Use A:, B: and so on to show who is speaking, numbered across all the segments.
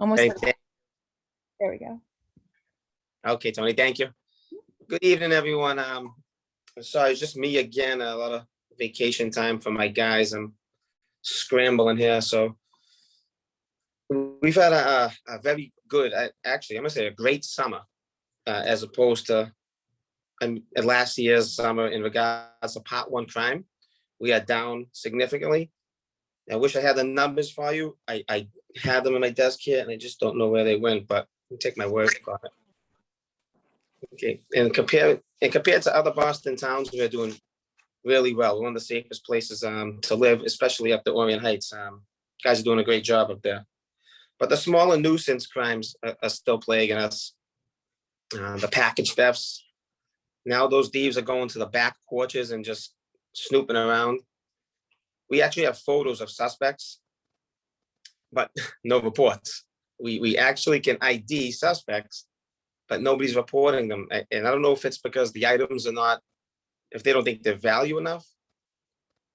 A: Almost.
B: Okay,
A: There we go.
B: okay, Tony, thank you. Good evening, everyone. Sorry, it's just me again. A lot of vacation time for my guys. I'm scrambling here, so we've had a very good, actually, I'm gonna say a great summer, as opposed to last year's summer in regards to Part 1 crime. We are down significantly. I wish I had the numbers for you. I had them in my desk here, and I just don't know where they went, but I'll take my word for it. Okay, and compared to other Boston towns, we're doing really well. We're one of the safest places to live, especially up the Orient Heights. Guys are doing a great job up there. But the smaller nuisance crimes are still plaguing us. The package thefts. Now those thieves are going to the back porches and just snooping around. We actually have photos of suspects, but no reports. We actually can ID suspects, but nobody's reporting them. And I don't know if it's because the items are not, if they don't think they're value enough.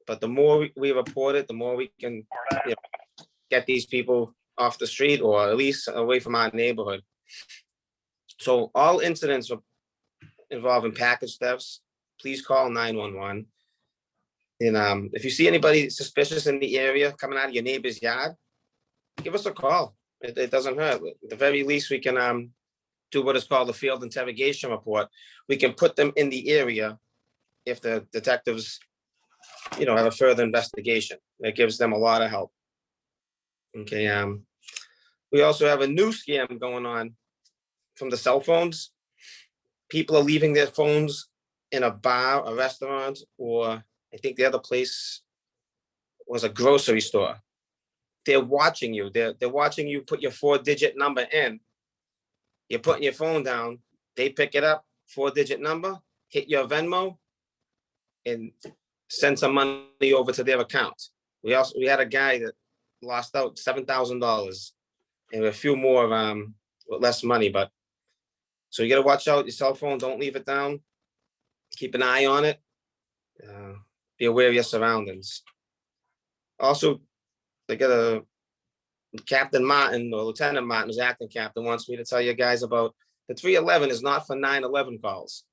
B: But the more we report it, the more we can get these people off the street or at least away from our neighborhood. So all incidents involving package thefts, please call 911. And if you see anybody suspicious in the area coming out of your neighbor's yard, give us a call. It doesn't hurt. At the very least, we can do what is called a field interrogation report. We can put them in the area if the detectives, have a further investigation. It gives them a lot of help. Okay. We also have a new scam going on from the cell phones. People are leaving their phones in a bar, a restaurant, or I think the other place was a grocery store. They're watching you. They're watching you put your 4-digit number in. You're putting your phone down. They pick it up, 4-digit number, hit your Venmo, and send some money over to their account. We had a guy that lost out $7,000, and a few more with less money. But so you got to watch out your cell phone. Don't leave it down. Keep an eye on it. Be aware of your surroundings. Also, they got a Captain Martin or Lieutenant Martin, who's acting captain, wants me to tell you guys about the 311 is not for 911 calls.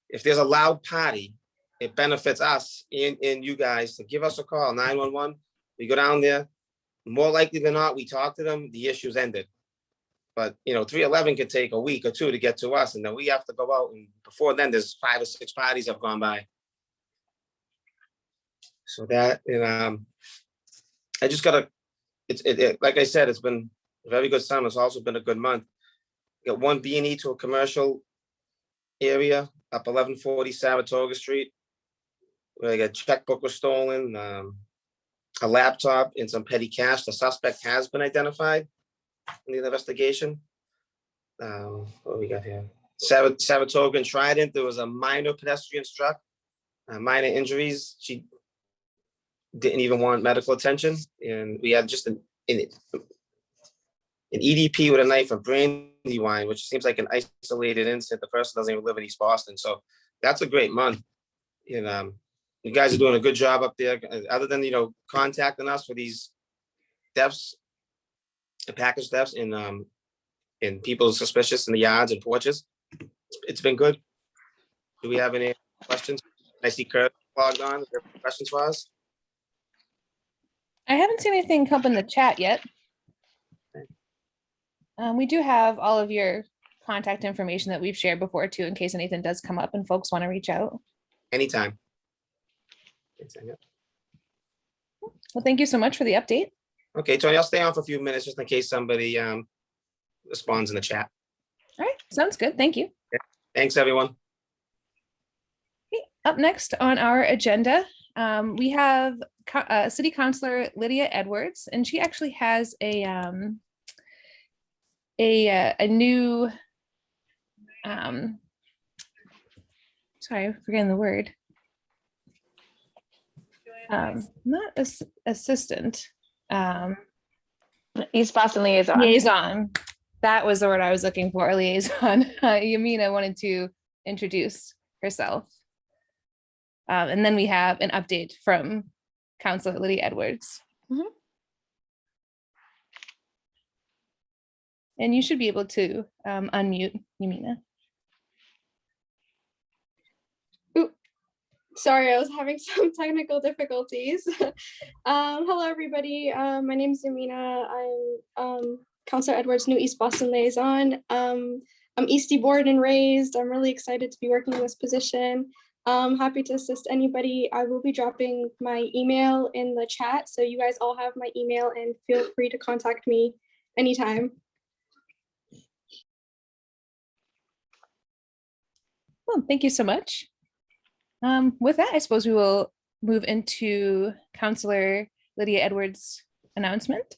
B: If there's a loud party, it benefits us and you guys to give us a call, 911. We go down there. More likely than not, we talk to them, the issue's ended. But 311 could take a week or two to get to us, and then we have to go out, and before then there's 5 or 6 parties have gone by. So that, and I just gotta, like I said, it's been a very good summer. It's also been a good month. Got one B&E to a commercial area up 1140 Saratoga Street, where a checkbook was stolen, a laptop, and some petty cash. The suspect has been identified in the investigation. What do we got here? Saratoga and Trident, there was a minor pedestrian struck, minor injuries. She didn't even want medical attention, and we had just an EDP with a knife of Brandywine, which seems like an isolated incident. The person doesn't even live in East Boston, so that's a great month. And you guys are doing a good job up there. Other than contacting us for these thefts, package thefts, and people suspicious in the yards and porches, it's been good. Do we have any questions? I see Kurt logged on. Is there questions for us?
A: I haven't seen anything come up in the chat yet. We do have all of your contact information that we've shared before too, in case anything does come up and folks want to reach out.
B: Anytime.
A: Well, thank you so much for the update.
B: Okay, Tony, I'll stay on for a few minutes just in case somebody responds in the chat.
A: All right, sounds good. Thank you.
B: Yeah. Thanks, everyone.
A: Okay, up next on our agenda, we have City Councilor Lydia Edwards, and she actually has a new, sorry, I'm forgetting the word. Not assistant.
C: East Boston liaison.
A: Liaison. That was the word I was looking for, liaison. Yamina wanted to introduce herself. And then we have an update from Councilor Lydia Edwards. And you should be able to unmute Yamina.
C: Sorry, I was having some technical difficulties. Hello, everybody. My name is Yamina. I'm Councilor Edwards' new East Boston liaison. I'm Eastie born and raised. I'm really excited to be working in this position. I'm happy to assist anybody. I will be dropping my email in the chat, so you guys all have my email and feel free to contact me anytime.
A: Well, thank you so much. With that, I suppose we will move into Councillor Lydia Edwards' announcement.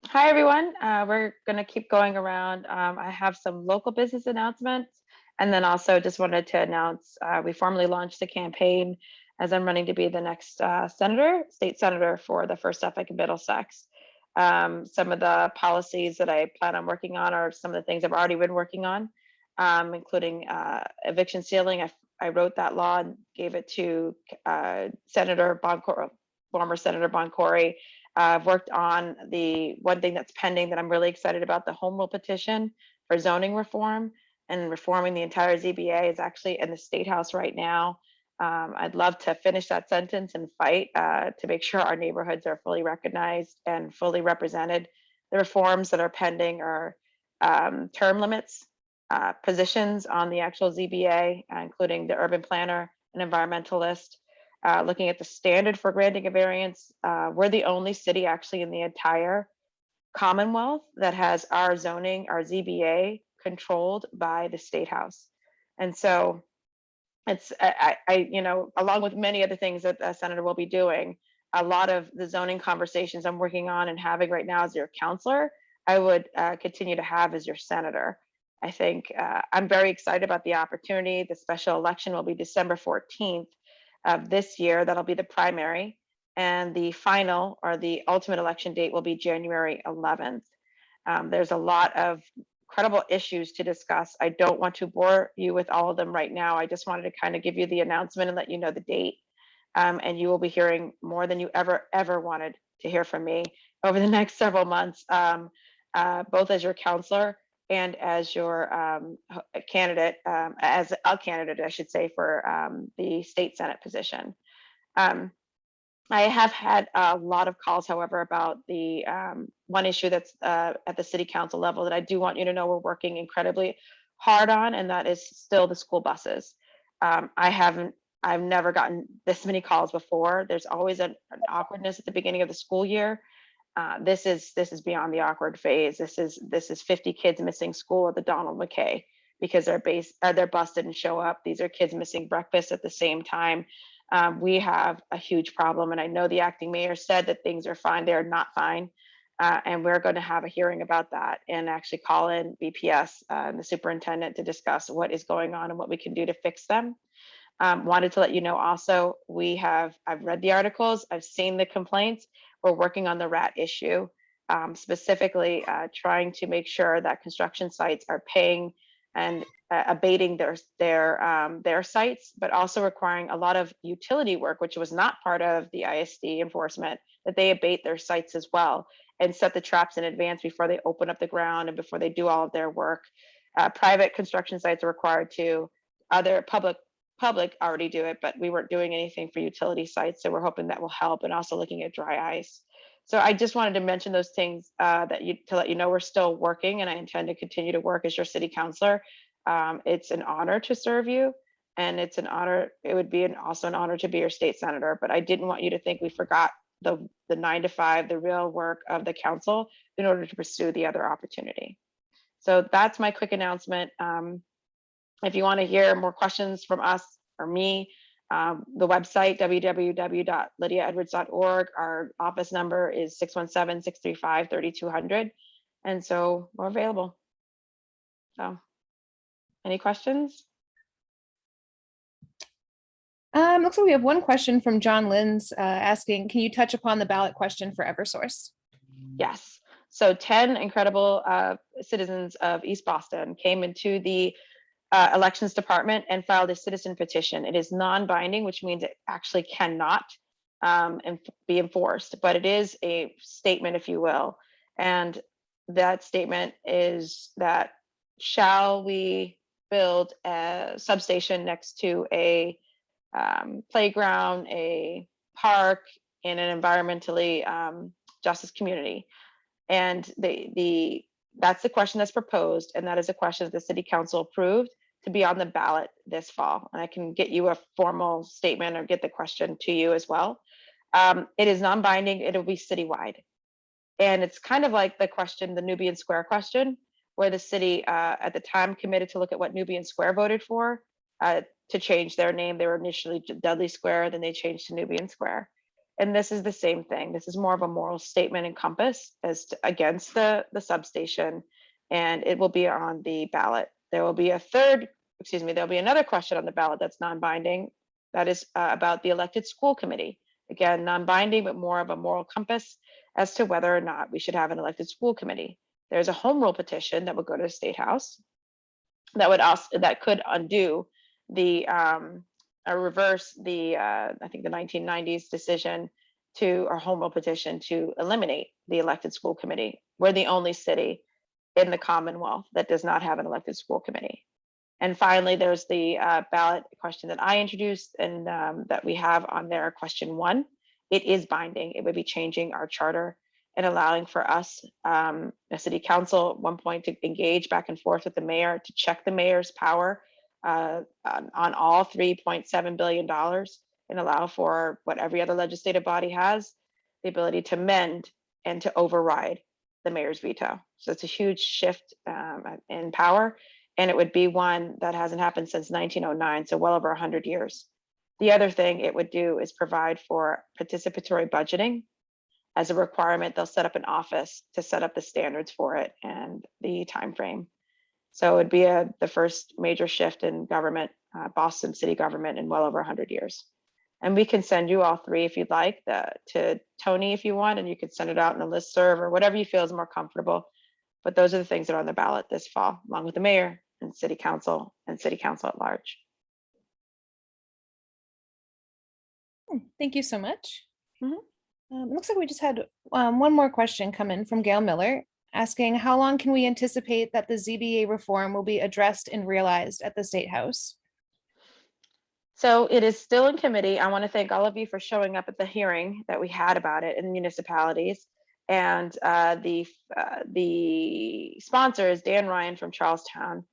D: Hi, everyone. We're going to keep going around. I have some local business announcements, and then also just wanted to announce we formally launched the campaign as I'm running to be the next state senator for the First Suffolk and Middlesex. Some of the policies that I plan on working on are some of the things I've already been working on, including eviction ceiling. I wrote that law and gave it to Senator Boncory, former Senator Boncory. I've worked on the one thing that's pending that I'm really excited about, the home rule petition for zoning reform and reforming the entire ZBA is actually in the State House right now. I'd love to finish that sentence and fight to make sure our neighborhoods are fully recognized and fully represented. The reforms that are pending are term limits, positions on the actual ZBA, including the urban planner and environmentalist, looking at the standard for granting a variance. We're the only city actually in the entire Commonwealth that has our zoning, our ZBA controlled by the State House. And so it's, you know, along with many other things that the senator will be doing, a lot of the zoning conversations I'm working on and having right now as your counselor, I would continue to have as your senator. I think I'm very excited about the opportunity. The special election will be December 14th of this year. That'll be the primary. And the final or the ultimate election date will be January 11th. There's a lot of credible issues to discuss. I don't want to bore you with all of them right now. I just wanted to kind of give you the announcement and let you know the date. And you will be hearing more than you ever wanted to hear from me over the next several months, both as your counselor and as your candidate, as a candidate, I should say, for the state Senate position. I have had a lot of calls, however, about the one issue that's at the city council level that I do want you to know we're working incredibly hard on, and that is still the school buses. I've never gotten this many calls before. There's always an awkwardness at the beginning of the school year. This is beyond the awkward phase. This is 50 kids missing school at the Donald McKay because their bus didn't show up. These are kids missing breakfast at the same time. We have a huge problem, and I know the acting mayor said that things are fine. They're not fine, and we're going to have a hearing about that and actually call in BPS and the superintendent to discuss what is going on and what we can do to fix them. Wanted to let you know also, I've read the articles, I've seen the complaints. We're working on the rat issue, specifically trying to make sure that construction sites are paying and abating their sites, but also requiring a lot of utility work, which was not part of the ISD enforcement, that they abate their sites as well and set the traps in advance before they open up the ground and before they do all of their work. Private construction sites are required to, other public already do it, but we weren't doing anything for utility sites. So we're hoping that will help, and also looking at dry ice. So I just wanted to mention those things to let you know we're still working, and I intend to continue to work as your city councilor. It's an honor to serve you, and it's an honor. It would be also an honor to be your state senator, but I didn't want you to think we forgot the 9 to 5, the real work of the council in order to pursue the other opportunity. So that's my quick announcement. If you want to hear more questions from us or me, the website, www.lydiaedwards.org. Our office number is 617-635-3200. And so we're available. So any questions?
A: Looks like we have one question from John Linz asking, can you touch upon the ballot question for Eversource?
D: Yes. So 10 incredible citizens of East Boston came into the elections department and filed a citizen petition. It is non-binding, which means it actually cannot be enforced, but it is a statement, if you will. And that statement is that shall we build a substation next to a playground, a park in an environmentally justice community? And that's the question that's proposed, and that is a question that the city council approved to be on the ballot this fall. And I can get you a formal statement or get the question to you as well. It is non-binding, it'll be citywide. And it's kind of like the question, the Nubian Square question, where the city at the time committed to look at what Nubian Square voted for to change their name. They were initially Dudley Square, then they changed to Nubian Square. And this is the same thing. This is more of a moral statement and compass against the substation, and it will be on the ballot. There will be there'll be another question on the ballot that's non-binding. That is about the elected school committee. Again, non-binding, but more of a moral compass as to whether or not we should have an elected school committee. There's a home rule petition that would go to the State House that could undo the reverse the I think the 1990s decision to our home rule petition to eliminate the elected school committee. We're the only city in the Commonwealth that does not have an elected school committee. And finally, there's the ballot question that I introduced and that we have on there, question 1. It is binding. It would be changing our charter and allowing for us, a city council at one point, to engage back and forth with the mayor to check the mayor's power on all $3.7 billion and allow for what every other legislative body has, the ability to mend and to override the mayor's veto. So it's a huge shift in power, and it would be one that hasn't happened since 1909, so well over 100 years. The other thing it would do is provide for participatory budgeting as a requirement. They'll set up an office to set up the standards for it and the time frame. So it'd be the first major shift in government, Boston city government, in well over 100 years. And we can send you all 3 if you'd like, to Tony if you want, and you could send it out in a listserv or whatever you feel is more comfortable. But those are the things that are on the ballot this fall, along with the mayor and city council at large.
A: Thank you so much.
D: Mhm.
A: Looks like we just had one more question come in from Gail Miller, asking how long can we anticipate that the ZBA reform will be addressed and realized at the State House?
D: So it is still in committee. I want to thank all of you for showing up at the hearing that we had about it in municipalities. And the sponsor is Dan Ryan from Charlestown.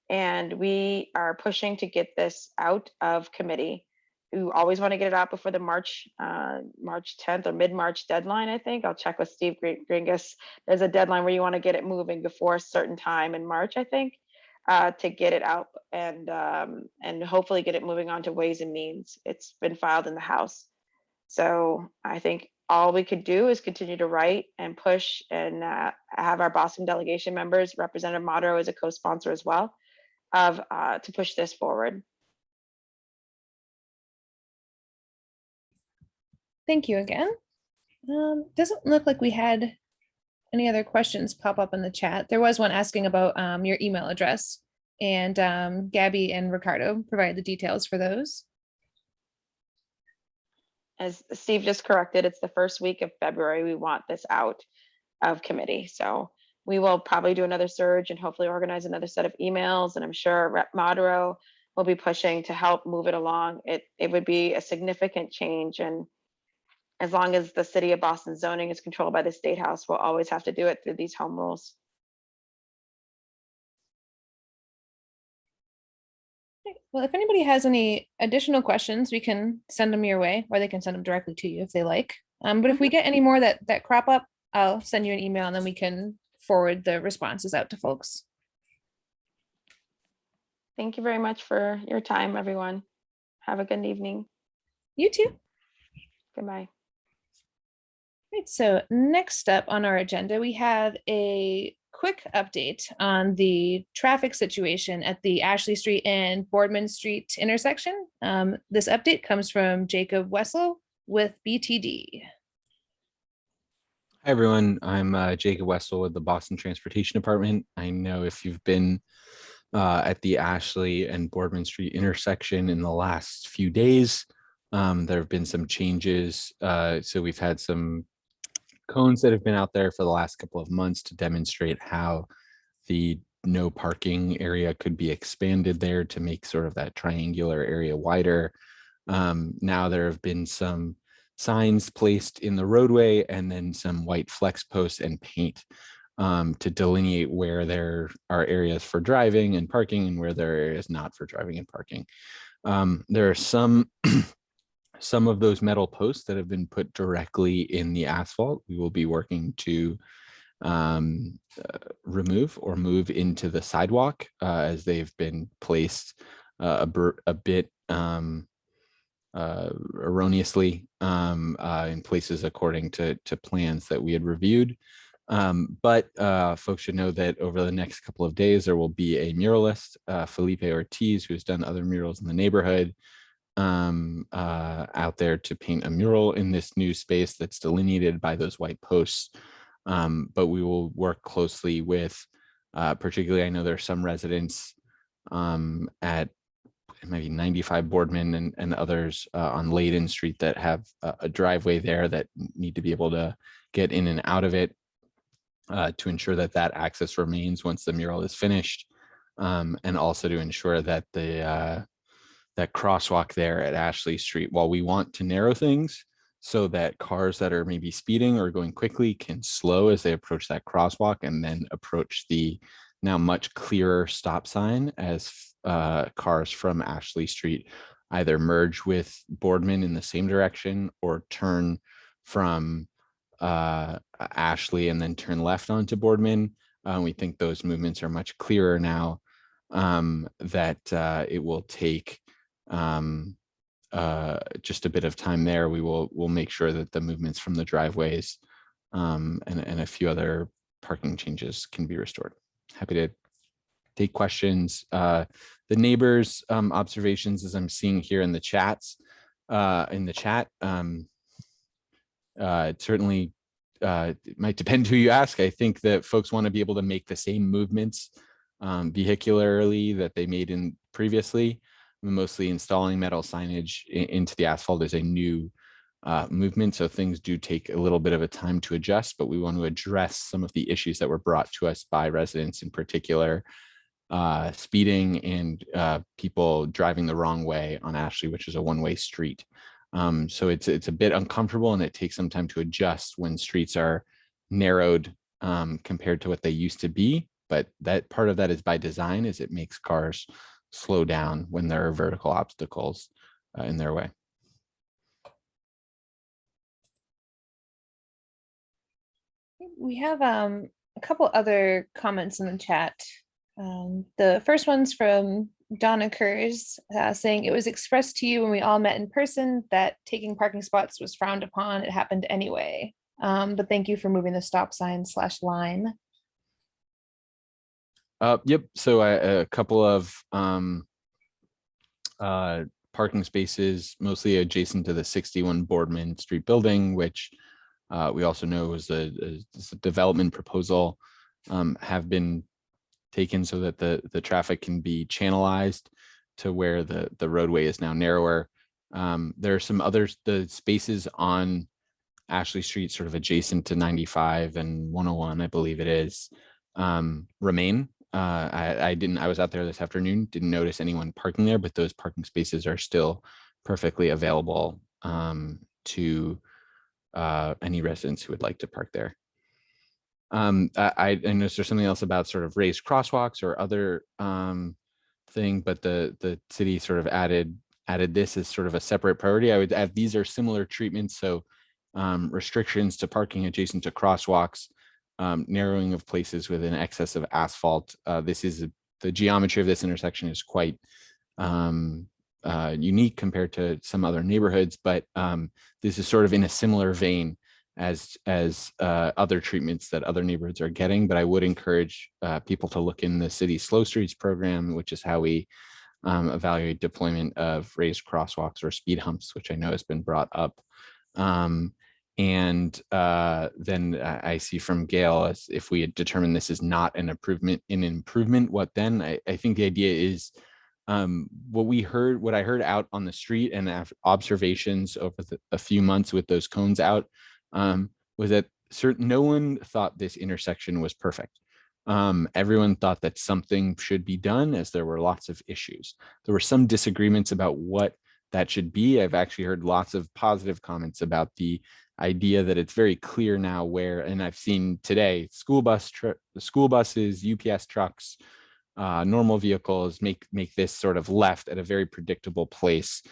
D: And we are pushing to get this out of committee. We always want to get it out before the March 10th or mid-March deadline, I think. I'll check with Steve Gringus. There's a deadline where you want to get it moving before a certain time in March, I think. To get it out and hopefully get it moving on to Ways and Means. It's been filed in the House. So I think all we could do is continue to write and push and have our Boston delegation members, Representative Modero is a co-sponsor as well, to push this forward.
A: Thank you again. Doesn't look like we had any other questions pop up in the chat. There was one asking about your email address, and Gabby and Ricardo provided the details for those.
D: As Steve just corrected, it's the first week of February. We want this out of committee. So we will probably do another surge and hopefully organize another set of emails. And I'm sure Rep Modero will be pushing to help move it along. It would be a significant change, and as long as the city of Boston zoning is controlled by the State House, we'll always have to do it through these home rules.
A: Well, if anybody has any additional questions, we can send them your way, or they can send them directly to you if they like. But if we get any more that crop up, I'll send you an email and then we can forward the responses out to folks.
D: Thank you very much for your time, everyone. Have a good evening.
A: You too.
D: Goodbye.
A: Right, so next up on our agenda, we have a quick update on the traffic situation at the Ashley Street and Boardman Street intersection. This update comes from Jacob Wessel with BTD.
E: Hi, everyone. I'm Jacob Wessel with the Boston Transportation Department. I know if you've been at the Ashley and Boardman Street intersection in the last few days, there have been some changes. So we've had some cones that have been out there for the last couple of months to demonstrate how the no parking area could be expanded there to make sort of that triangular area wider. Now there have been some signs placed in the roadway and then some white flex posts and paint to delineate where there are areas for driving and parking and where there are areas not for driving and parking. There are some of those metal posts that have been put directly in the asphalt. We will be working to remove or move into the sidewalk as they've been placed a bit erroneously in places according to plans that we had reviewed. But folks should know that over the next couple of days, there will be a muralist, Felipe Ortiz, who's done other murals in the neighborhood, out there to paint a mural in this new space that's delineated by those white posts. But we will work closely with, particularly, I know there are some residents at maybe 95 Boardman and others on Layden Street that have a driveway there that need to be able to get in and out of it to ensure that that access remains once the mural is finished, and also to ensure that the that crosswalk there at Ashley Street, while we want to narrow things so that cars that are maybe speeding or going quickly can slow as they approach that crosswalk and then approach the now much clearer stop sign as cars from Ashley Street either merge with Boardman in the same direction or turn from Ashley and then turn left onto Boardman. We think those movements are much clearer now, that it will take just a bit of time there. We'll make sure that the movements from the driveways and a few other parking changes can be restored. Happy to take questions. The neighbors' observations, as I'm seeing here in the chats, it certainly it might depend who you ask. I think that folks want to be able to make the same movements vehicularly that they made in previously. Mostly installing metal signage into the asphalt is a new movement, so things do take a little bit of a time to adjust, but we want to address some of the issues that were brought to us by residents, in particular speeding and people driving the wrong way on Ashley, which is a one-way street. So it's a bit uncomfortable, and it takes some time to adjust when streets are narrowed compared to what they used to be. But that part of that is by design, is it makes cars slow down when there are vertical obstacles in their way.
A: We have a couple other comments in the chat. The first one's from Donna Kurz saying, it was expressed to you when we all met in person that taking parking spots was frowned upon. It happened anyway. But thank you for moving the stop sign /line.
E: Yep. So a couple of parking spaces, mostly adjacent to the 61 Boardman Street building, which we also know is a development proposal, have been taken so that the traffic can be channelized to where the roadway is now narrower. There are some others, the spaces on Ashley Street, sort of adjacent to 95 and 101, I believe it is, remain. I was out there this afternoon, didn't notice anyone parking there, but those parking spaces are still perfectly available to any residents who would like to park there. I noticed there's something else about sort of raised crosswalks or other thing, but the city sort of added this as sort of a separate priority. I would add these are similar treatments, so restrictions to parking adjacent to crosswalks, narrowing of places with an excess of asphalt. The geometry of this intersection is quite unique compared to some other neighborhoods, but this is sort of in a similar vein as other treatments that other neighborhoods are getting. But I would encourage people to look in the city Slow Streets program, which is how we evaluate deployment of raised crosswalks or speed humps, which I know has been brought up. And then I see from Gail, as if we had determined this is not an improvement, what then? I think the idea is what I heard out on the street and observations over a few months with those cones out, was that no one thought this intersection was perfect. Everyone thought that something should be done, as there were lots of issues. There were some disagreements about what that should be. I've actually heard lots of positive comments about the idea that it's very clear now where, and I've seen today, school buses, UPS trucks, normal vehicles make this sort of left at a very predictable place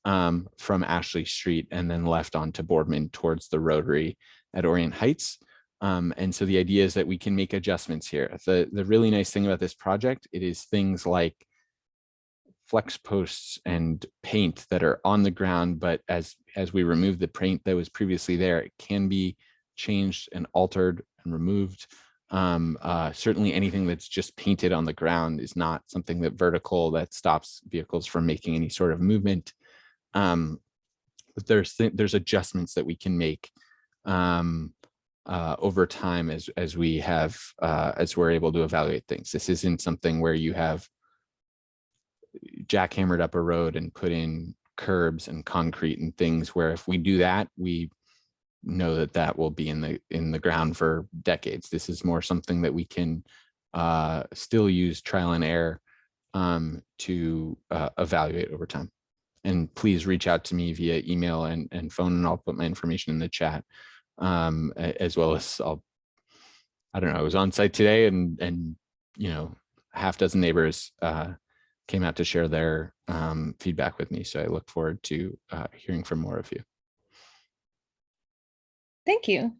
E: from Ashley Street and then left onto Boardman towards the Rotary at Orient Heights. And so the idea is that we can make adjustments here. The really nice thing about this project, it is things like flex posts and paint that are on the ground, but as we remove the paint that was previously there, it can be changed and altered and removed. Certainly anything that's just painted on the ground is not something that stops vehicles from making any sort of movement. But there's adjustments that we can make over time as we're able to evaluate things. This isn't something where you have jackhammered up a road and put in curbs and concrete and things where if we do that, we know that will be in the ground for decades. This is more something that we can still use trial and error to evaluate over time. And please reach out to me via email and phone, and I'll put my information in the chat, as well as I don't know, I was on site today and you know, a half dozen neighbors came out to share their feedback with me. So I look forward to hearing from more of you.
A: Thank you.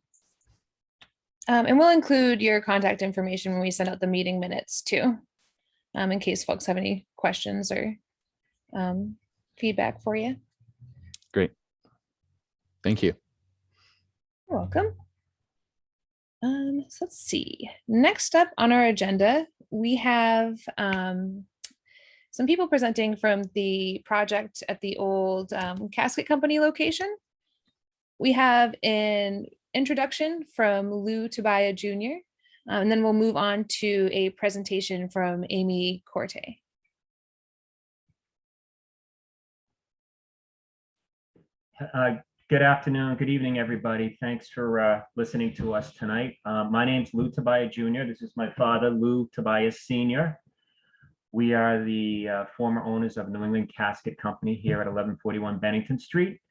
A: And we'll include your contact information when we send out the meeting minutes too, in case folks have any questions or feedback for you.
E: Great. Thank you.
A: You're welcome. So let's see. Next up on our agenda, we have some people presenting from the project at the old casket company location. We have an introduction from Lou Tobias Jr., and then we'll move on to a presentation from Amy Corte.
F: Good afternoon, good evening, everybody. Thanks for listening to us tonight. My name's Lou Tobias Jr. This is my father, Lou Tobias Sr. We are the former owners of New England Casket Company here at 1141 Bennington Street.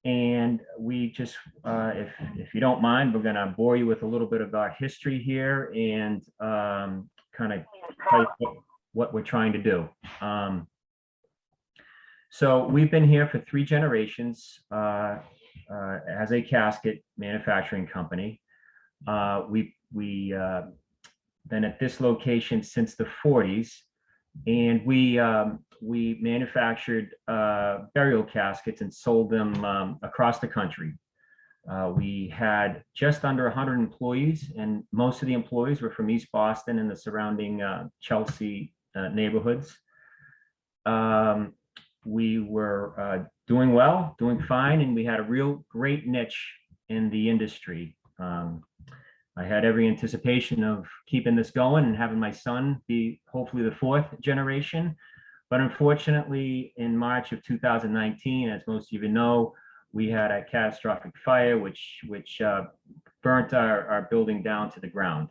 F: And we just, if you don't mind, we're gonna bore you with a little bit of our history here and kind of tell you what we're trying to do. So we've been here for 3 generations as a casket manufacturing company. We've been at this location since the 40s, and we manufactured burial caskets and sold them across the country. We had just under 100 employees, and most of the employees were from East Boston and the surrounding Chelsea neighborhoods. We were doing well, doing fine, and we had a real great niche in the industry. I had every anticipation of keeping this going and having my son be hopefully the 4th generation. But unfortunately, in March of 2019, as most of you know, we had a catastrophic fire which burnt our building down to the ground.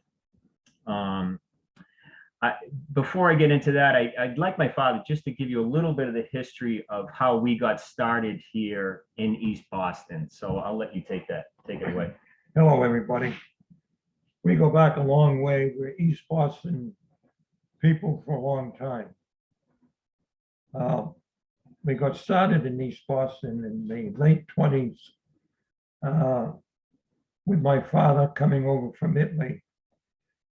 F: Before I get into that, I'd like my father just to give you a little bit of the history of how we got started here in East Boston. So I'll let you take it away.
G: Hello, everybody. We go back a long way. We're East Boston people for a long time. We got started in East Boston in the late 20s with my father coming over from Italy.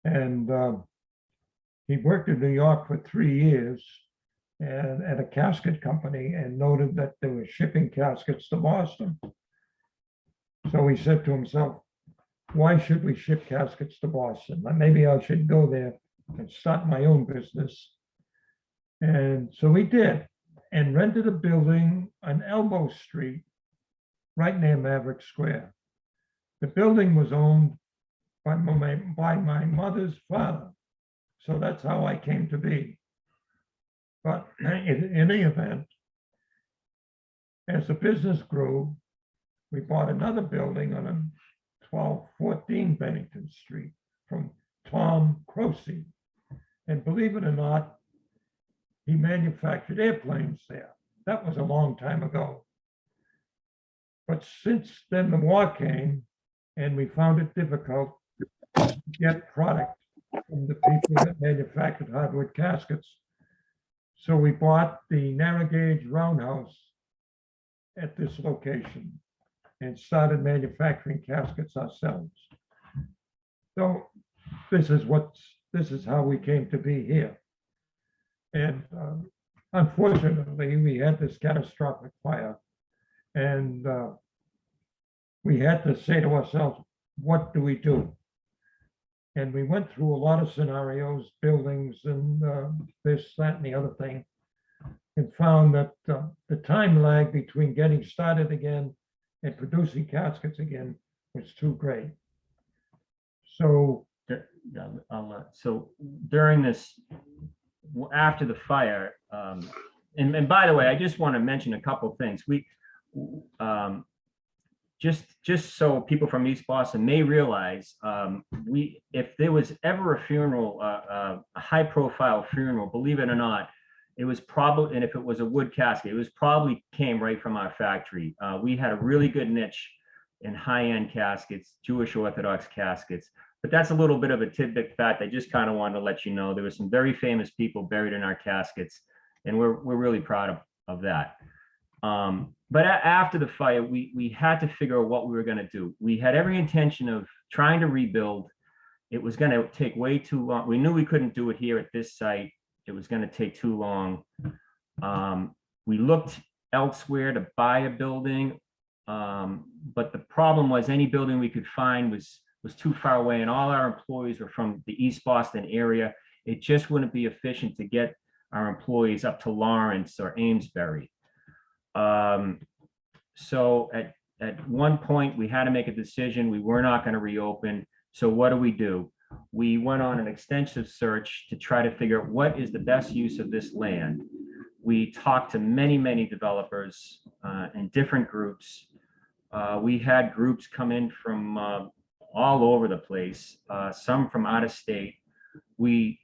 G: And he worked in New York for 3 years and at a casket company, and noted that they were shipping caskets to Boston. So he said to himself, why should we ship caskets to Boston? Maybe I should go there and start my own business. And so we did, and rented a building on Elbow Street, right near Maverick Square. The building was owned by my mother's father. So that's how I came to be. But in any event, as the business grew, we bought another building on 1214 Bennington Street from Tom Croce. And believe it or not, he manufactured airplanes there. That was a long time ago. But since then, the war came, and we found it difficult to get product from the people that manufactured hardwood caskets. So we bought the narrow gauge roundhouse at this location and started manufacturing caskets ourselves. So this is how we came to be here. And unfortunately, we had this catastrophic fire, and we had to say to ourselves, what do we do? And we went through a lot of scenarios, buildings, and this, that, and the other thing, and found that the time lag between getting started again and producing caskets again was too great. So
F: So during this, after the fire, and by the way, I just want to mention a couple of things. We just so people from East Boston may realize, if there was ever a funeral, a high profile funeral, believe it or not, it was probably, and if it was a wood casket, it was probably came right from our factory. We had a really good niche in high-end caskets, Jewish Orthodox caskets. But that's a little bit of a tidbit fact. I just kind of wanted to let you know there were some very famous people buried in our caskets, and we're really proud of that. But after the fire, we had to figure out what we were going to do. We had every intention of trying to rebuild. It was going to take way too long. We knew we couldn't do it here at this site. It was going to take too long. We looked elsewhere to buy a building, but the problem was any building we could find was too far away, and all our employees were from the East Boston area. It just wouldn't be efficient to get our employees up to Lawrence or Amesbury. So at one point we had to make a decision. We were not going to reopen. So what do? We went on an extensive search to try to figure out what is the best use of this land. We talked to many developers in different groups. We had groups come in from all over the place, some from out of state. We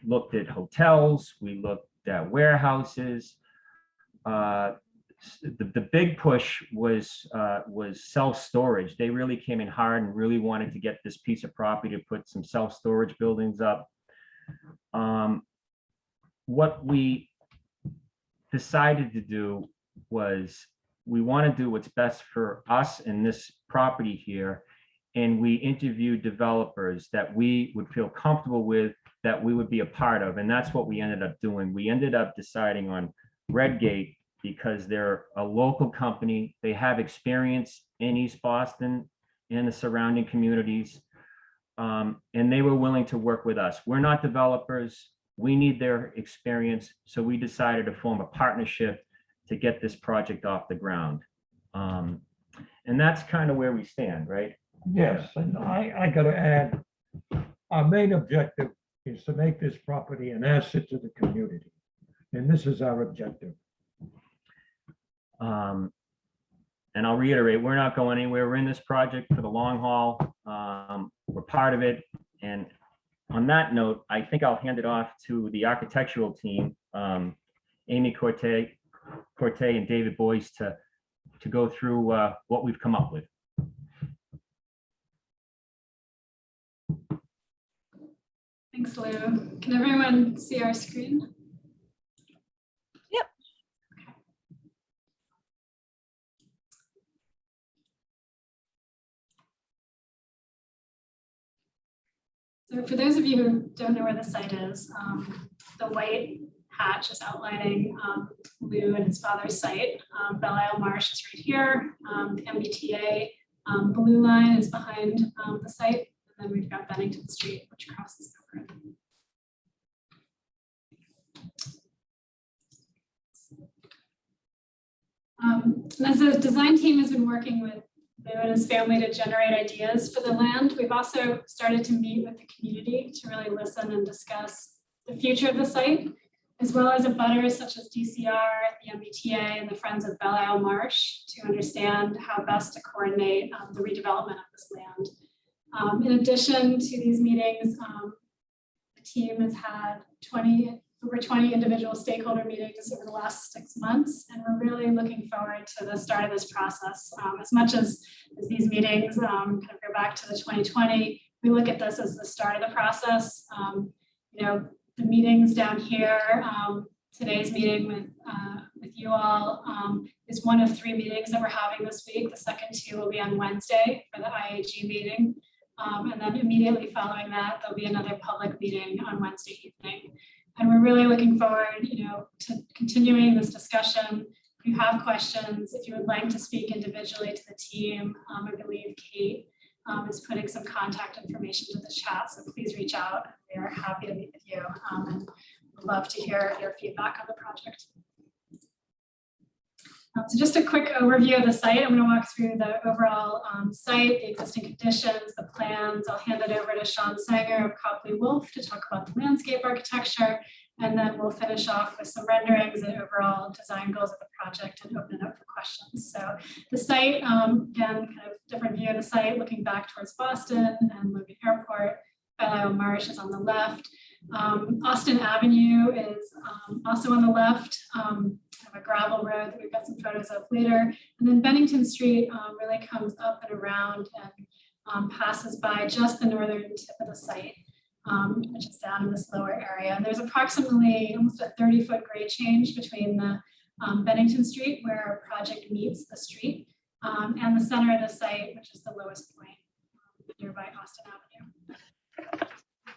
F: looked at hotels, we looked at warehouses. The big push was self-storage. They really came in hard and really wanted to get this piece of property to put some self-storage buildings up. What we decided to do was we want to do what's best for us in this property here. And we interviewed developers that we would feel comfortable with, that we would be a part of. And that's what we ended up doing. We ended up deciding on Redgate because they're a local company. They have experience in East Boston and the surrounding communities. And they were willing to work with us. We're not developers. We need their experience. So we decided to form a partnership to get this project off the ground. And that's kind of where we stand, right?
G: yes, and I got to add, our main objective is to make this property an asset to the community. And this is our objective.
F: And I'll reiterate, we're not going anywhere. We're in this project for the long haul. We're part of it. And on that note, I think I'll hand it off to the architectural team, Amy Corte and David Boyce, to go through what we've come up with.
H: Thanks, Lou. Can everyone see our screen?
A: Yep.
H: So for those of you who don't know where the site is, the white hatch is outlining Lou and his father's site. Belle Isle Marsh is right here. The MBTA blue line is behind the site. And then we've got Bennington Street, which crosses over it. As the design team has been working with Lou and his family to generate ideas for the land, we've also started to meet with the community to really listen and discuss the future of the site. as well as abutters such as DCR, the MBTA, and the Friends of Belle Isle Marsh to understand how best to coordinate the redevelopment of this land. In addition to these meetings, the team has had over 20 individual stakeholder meetings over the last 6 months, and we're really looking forward to the start of this process. As much as these meetings kind of go back to the 2020, we look at this as the start of the process. You know, the meetings down here, today's meeting with you all is one of 3 meetings that we're having this week. The second 2 will be on Wednesday for the IAG meeting. And then immediately following that, there'll be another public meeting on Wednesday evening. And we're really looking forward, you know, to continuing this discussion. If you have questions, if you would like to speak individually to the team, I believe Kate is putting some contact information to the chat, so please reach out. We are happy to meet with you and would love to hear your feedback on the project. So just a quick overview of the site. I'm going to walk through the overall site, the existing conditions, the plans. I'll hand it over to Sean Sanger of Copley Wolf to talk about the landscape architecture, and then we'll finish off with some renderings and overall design goals of the project and open it up for questions. So the site, again, kind of different view of the site, looking back towards Boston and Logan Airport. Belle Isle Marsh is on the left. Austin Avenue is also on the left, kind of a gravel road that we've got some photos of later. And then Bennington Street really comes up and around and passes by just the northern tip of the site, which is down in this lower area. And there's approximately almost a 30-foot grade change between the Bennington Street, where our project meets the street, and the center of the site, which is the lowest point nearby Austin Avenue.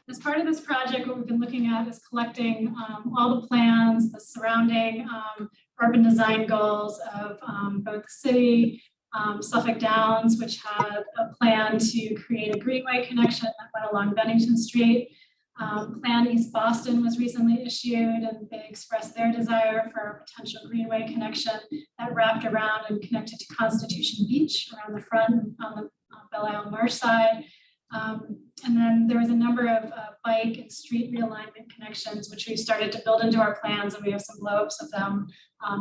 H: As part of this project, what we've been looking at is collecting all the plans, the surrounding urban design goals of both the city, Suffolk Downs, which had a plan to create a greenway connection that went along Bennington Street. Plan East Boston was recently issued, and they expressed their desire for a potential greenway connection that wrapped around and connected to Constitution Beach around the front on the Belle Isle Marsh side. And then there was a number of bike and street realignment connections, which we started to build into our plans, and we have some blow-ups of them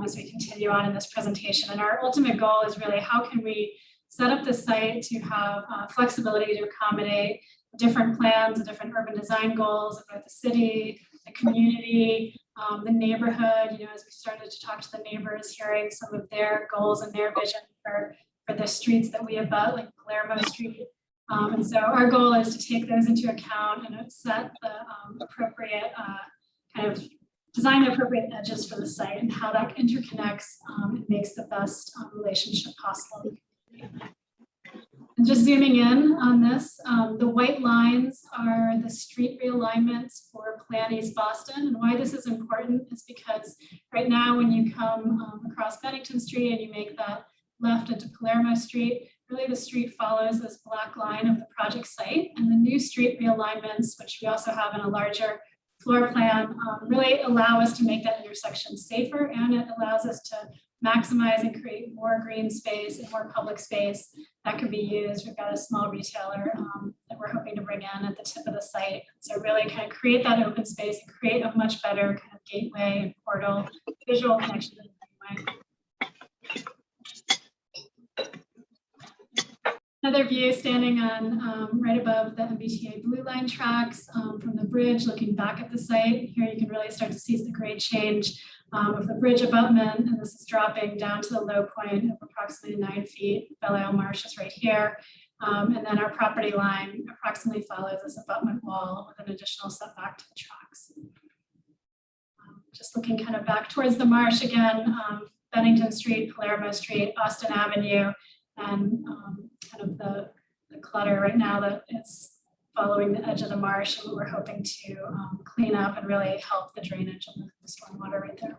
H: as we continue on in this presentation. And our ultimate goal is really how can we set up the site to have flexibility to accommodate different plans, the different urban design goals of both the city, the community, the neighborhood. You know, as we started to talk to the neighbors, hearing some of their goals and their vision for the streets that we abut, like Palermo Street. And so our goal is to take those into account and set the appropriate kind of design the appropriate edges for the site and how that interconnects and makes the best relationship possible. And just zooming in on this, the white lines are the street realignments for Plan East Boston. And why this is important is because right now when you come across Bennington Street and you make that left into Palermo Street, really the street follows this black line of the project site, and the new street realignments, which we also have in a larger floor plan, really allow us to make that intersection safer, and it allows us to maximize and create more green space and more public space that could be used. We've got a small retailer that we're hoping to bring in at the tip of the site. So really kind of create that open space and create a much better kind of gateway and portal visual connection to the greenway. Another view standing on right above the MBTA Blue Line tracks from the bridge, looking back at the site. Here you can really start to see the grade change of the bridge abutment, and this is dropping down to the low point of approximately 9 feet. Belle Isle Marsh is right here. And then our property line approximately follows this abutment wall with an additional setback to the tracks. Just looking kind of back towards the marsh again, Bennington Street, Palermo Street, Austin Avenue, and kind of the clutter right now that is following the edge of the marsh, and we're hoping to clean up and really help the drainage of the stormwater right there.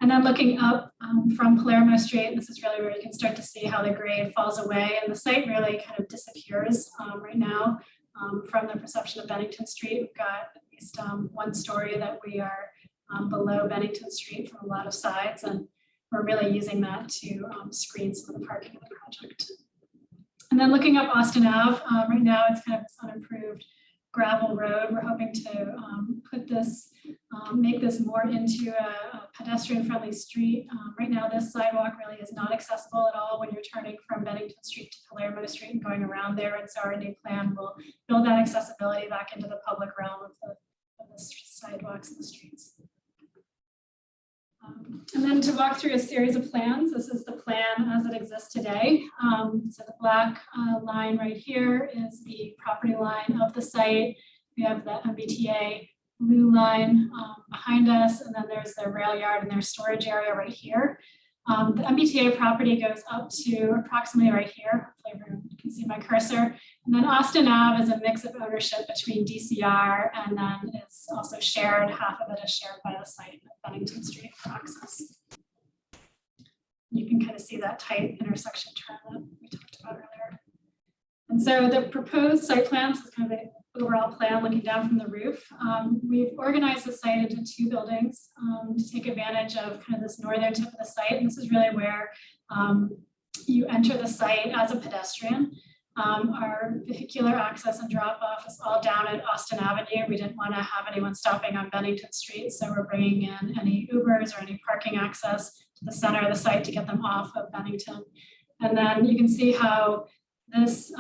H: And then looking up from Palermo Street, this is really where you can start to see how the grade falls away, and the site really kind of disappears right now from the perception of Bennington Street. We've got at least one story that we are below Bennington Street from a lot of sides, and we're really using that to screen some of the parking of the project. And then looking up Austin Ave, right now it's kind of this unimproved gravel road. We're hoping to put this make this more into a pedestrian-friendly street. Right now, this sidewalk really is not accessible at all when you're turning from Bennington Street to Palermo Street and going around there. And so our new plan will build that accessibility back into the public realm of the sidewalks and the streets. And then to walk through a series of plans, this is the plan as it exists today. So the black line right here is the property line of the site. We have the MBTA blue line behind us, and then there's their rail yard and their storage area right here. The MBTA property goes up to approximately right here. Hopefully everyone can see my cursor. And then Austin Ave is a mix of ownership between DCR and then it's also shared. Half of it is shared by the site at Bennington Street for access. You can kind of see that tight intersection turn that we talked about earlier. And so the proposed site plans is kind of the overall plan looking down from the roof. We've organized the site into two buildings to take advantage of kind of this northern tip of the site. And this is really where you enter the site as a pedestrian. Our vehicular access and drop off is all down at Austin Avenue. We didn't want to have anyone stopping on Bennington Street. So we're bringing in any Ubers or any parking access to the center of the site to get them off of Bennington. And then you can see how this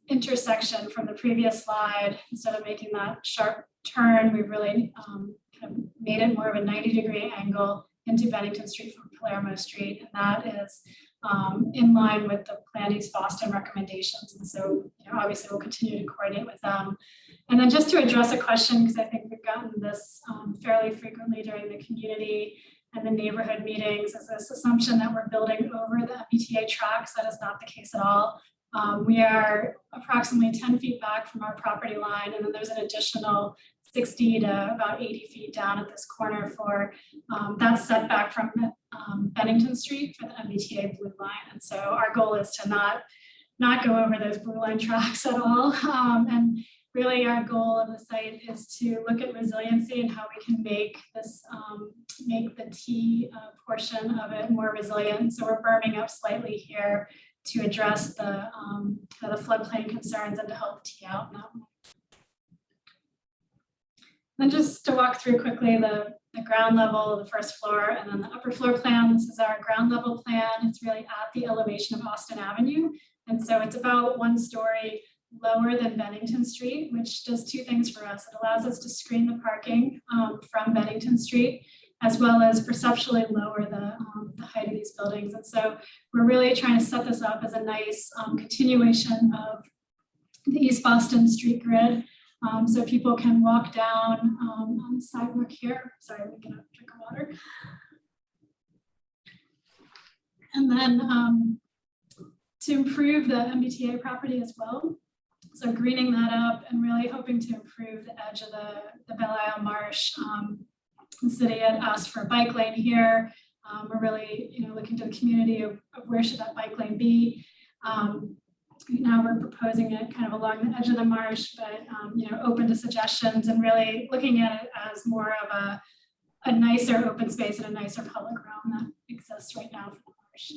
H: intersection from the previous slide, instead of making that sharp turn, we've really kind of made it more of a 90-degree angle into Bennington Street from Palermo Street. And that is in line with the Plan East Boston recommendations. And so, obviously we'll continue to coordinate with them. And then just to address a question, because I think we've gotten this fairly frequently during the community and the neighborhood meetings, is this assumption that we're building over the MBTA tracks. That is not the case at all. We are approximately 10 feet back from our property line, and then there's an additional 60 to about 80 feet down at this corner for that setback from Bennington Street for the MBTA blue line. And so our goal is to not go over those blue line tracks at all. And really our goal of the site is to look at resiliency and how we can make this, make the T portion of it more resilient. So we're berming up slightly here to address the floodplain concerns and to help tee out now. Then just to walk through quickly the ground level, the first floor, and then the upper floor plan. This is our ground level plan. It's really at the elevation of Austin Avenue. And so it's about 1 story lower than Bennington Street, which does 2 things for us. It allows us to screen the parking from Bennington Street, as well as perceptually lower the height of these buildings. And so we're really trying to set this up as a nice continuation of the East Boston street grid. So people can walk down on the sidewalk here. Sorry, I'm gonna drink of water. And then to improve the MBTA property as well. So greening that up and really hoping to improve the edge of the Belle Isle Marsh. The city had asked for a bike lane here. We're really, looking to the community of where should that bike lane be. Now we're proposing it kind of along the edge of the marsh, but open to suggestions and really looking at it as more of a nicer open space and a nicer public realm that exists right now for the marsh.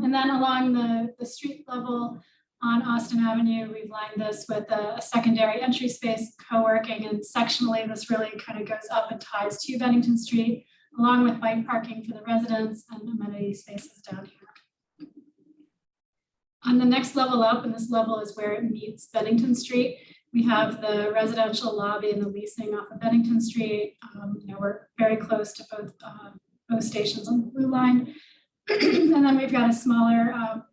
H: And then along the street level on Austin Avenue, we've lined this with a secondary entry space, co-working, and sectionally this really kind of goes up and ties to Bennington Street, along with bike parking for the residents and amenity spaces down here. On the next level up, and this level is where it meets Bennington Street, we have the residential lobby and the leasing off of Bennington Street. We're very close to both stations on the blue line. And then we've got a smaller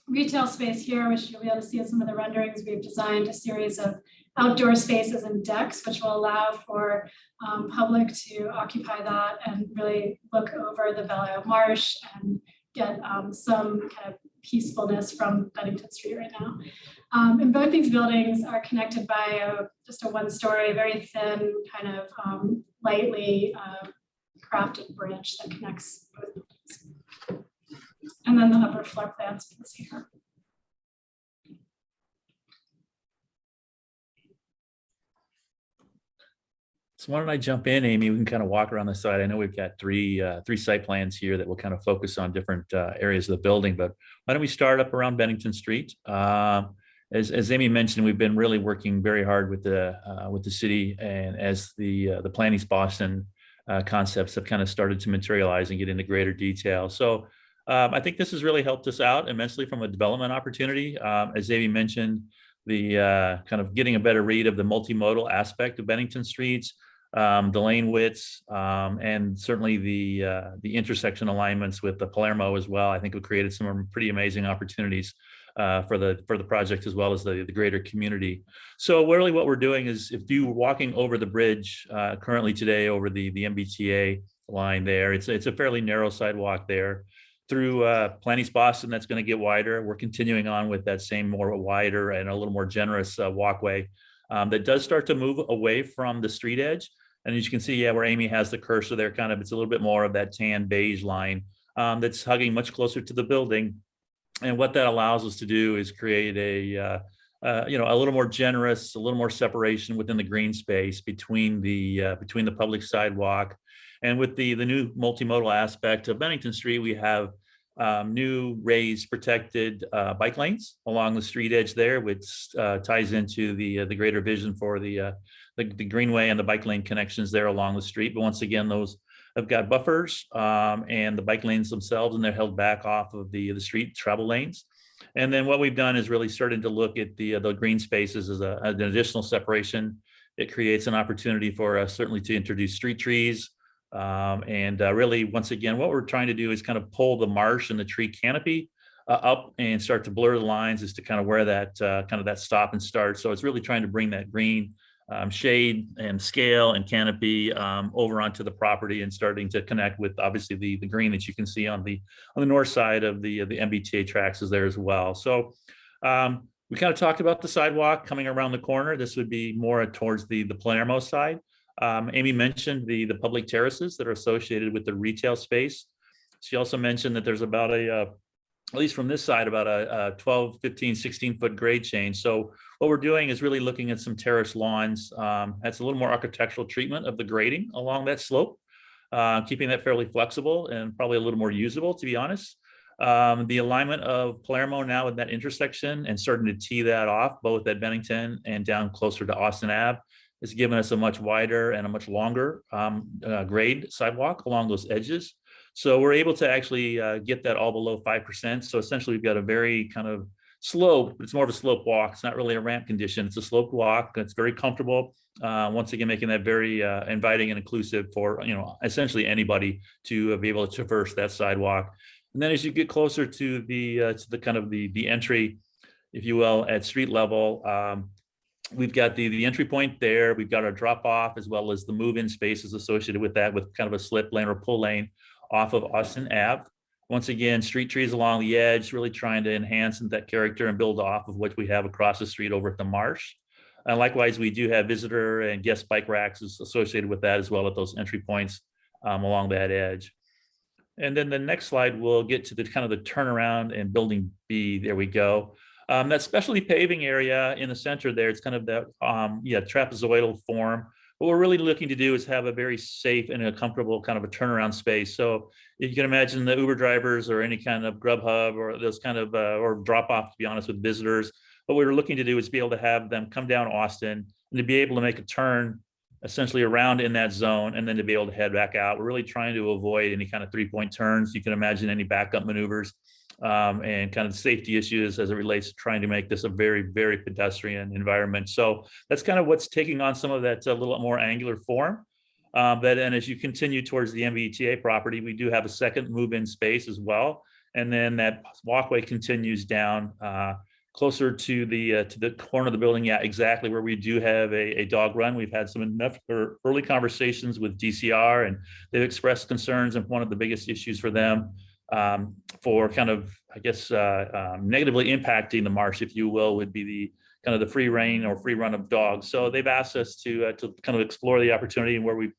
H: retail space here, which you'll be able to see in some of the renderings. We've designed a series of outdoor spaces and decks, which will allow for public to occupy that and really look over the Belle Isle Marsh and get some kind of peacefulness from Bennington Street right now. And both these buildings are connected by just a 1-story, very thin, kind of lightly crafted bridge that connects both buildings. And then the upper floor plans you can see here.
I: So why don't I jump in, Amy? We can kind of walk around the site. I know we've got three site plans here that will kind of focus on different areas of the building, but why don't we start up around Bennington Street? as Amy mentioned, we've been really working very hard with the city, and as the Plan East Boston concepts have kind of started to materialize and get into greater detail. So I think this has really helped us out immensely from a development opportunity. As Amy mentioned, the kind of getting a better read of the multimodal aspect of Bennington streets, the lane widths, and certainly the intersection alignments with the Palermo as well. I think we created some pretty amazing opportunities for the project as well as the greater community. So really what we're doing is, if you're walking over the bridge currently today over the MBTA line there, it's a fairly narrow sidewalk there. Through Plan East Boston, that's going to get wider. We're continuing on with that same more wider and a little more generous walkway that does start to move away from the street edge. And as you can see, yeah, where Amy has the cursor there, kind of, it's a little bit more of that tan beige line that's hugging much closer to the building. And what that allows us to do is create a little more generous, a little more separation within the green space between the public sidewalk. And with the new multimodal aspect of Bennington Street, we have new raised protected bike lanes along the street edge there, which ties into the greater vision for the greenway and the bike lane connections there along the street. But once again, those have got buffers and the bike lanes themselves, and they're held back off of the street travel lanes. And then what we've done is really started to look at the green spaces as an additional separation. It creates an opportunity for us certainly to introduce street trees. Really, once again, what we're trying to do is kind of pull the marsh and the tree canopy up and start to blur the lines as to kind of where that kind of that stop and start. So it's really trying to bring that green shade and scale and canopy over onto the property, and starting to connect with obviously the green that you can see on the north side of the MBTA tracks is there as well. So we kind of talked about the sidewalk coming around the corner. This would be more towards the Palermo side. Amy mentioned the public terraces that are associated with the retail space. She also mentioned that there's about at least from this side, about a 12, 15, 16-foot grade change. So what we're doing is really looking at some terrace lawns. That's a little more architectural treatment of the grading along that slope, keeping that fairly flexible and probably a little more usable, to be honest. The alignment of Palermo now at that intersection and starting to tee that off both at Bennington and down closer to Austin Ave has given us a much wider and a much longer grade sidewalk along those edges. So we're able to actually get that all below 5%. So essentially we've got a very kind of slope, it's more of a slope walk. It's not really a ramp condition. It's a sloped walk. It's very comfortable. Once again, making that very inviting and inclusive for, essentially anybody to be able to traverse that sidewalk. And then as you get closer to the kind of the entry, if you will, at street level, we've got the entry point there. We've got our drop off as well as the move-in spaces associated with that, with kind of a slip lane or pull lane off of Austin Ave. Once again, street trees along the edge, really trying to enhance that character and build off of what we have across the street over at the Marsh. And likewise, we do have visitor and guest bike racks associated with that as well at those entry points along that edge. And then the next slide, we'll get to the kind of the turnaround and building B. There we go. That specialty paving area in the center there, it's kind of that trapezoidal form. What we're really looking to do is have a very safe and a comfortable kind of a turnaround space. So you can imagine the Uber drivers or any kind of Grubhub or those kind of, or drop off, to be honest, with visitors. What we're looking to do is be able to have them come down Austin and to be able to make a turn essentially around in that zone and then to be able to head back out. We're really trying to avoid any kind of 3-point turns. You can imagine any backup maneuvers and kind of safety issues as it relates to trying to make this a very, very pedestrian environment. So that's kind of what's taking on some of that a little more angular form. But as you continue towards the MBTA property, we do have a second move-in space as well. And then that walkway continues down closer to the corner of the building. Yeah, exactly, where we do have a dog run. We've had some enough early conversations with DCR, and they've expressed concerns, and one of the biggest issues for them for kind of, I guess, negatively impacting the marsh, if you will, would be the kind of the free reign or free run of dogs. So they've asked us to kind of explore the opportunity where we're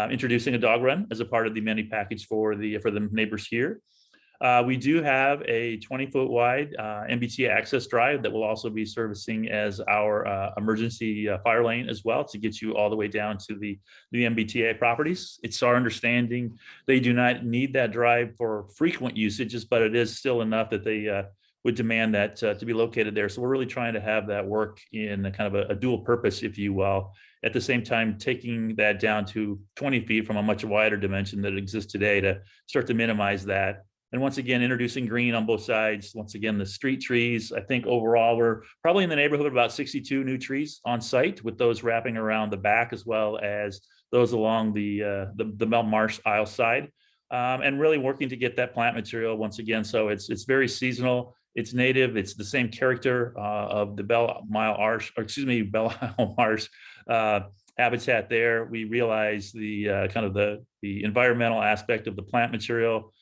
I: introducing a dog run as a part of the amenity package for the neighbors here. We do have a 20-foot wide MBTA access drive that will also be servicing as our emergency fire lane as well, to get you all the way down to the MBTA properties. It's our understanding they do not need that drive for frequent usages, but it is still enough that they would demand that to be located there. So we're really trying to have that work in a kind of a dual purpose, if you will. At the same time, taking that down to 20 feet from a much wider dimension that exists today to start to minimize that. And once again, introducing green on both sides. Once again, the street trees, I think overall, we're probably in the neighborhood of about 62 new trees on site, with those wrapping around the back as well as those along the Bell Marsh Isle side. And really working to get that plant material once again. So it's very seasonal. It's native. It's the same character of the Belle Isle Marsh habitat there. We realize the kind of the environmental aspect of the plant material.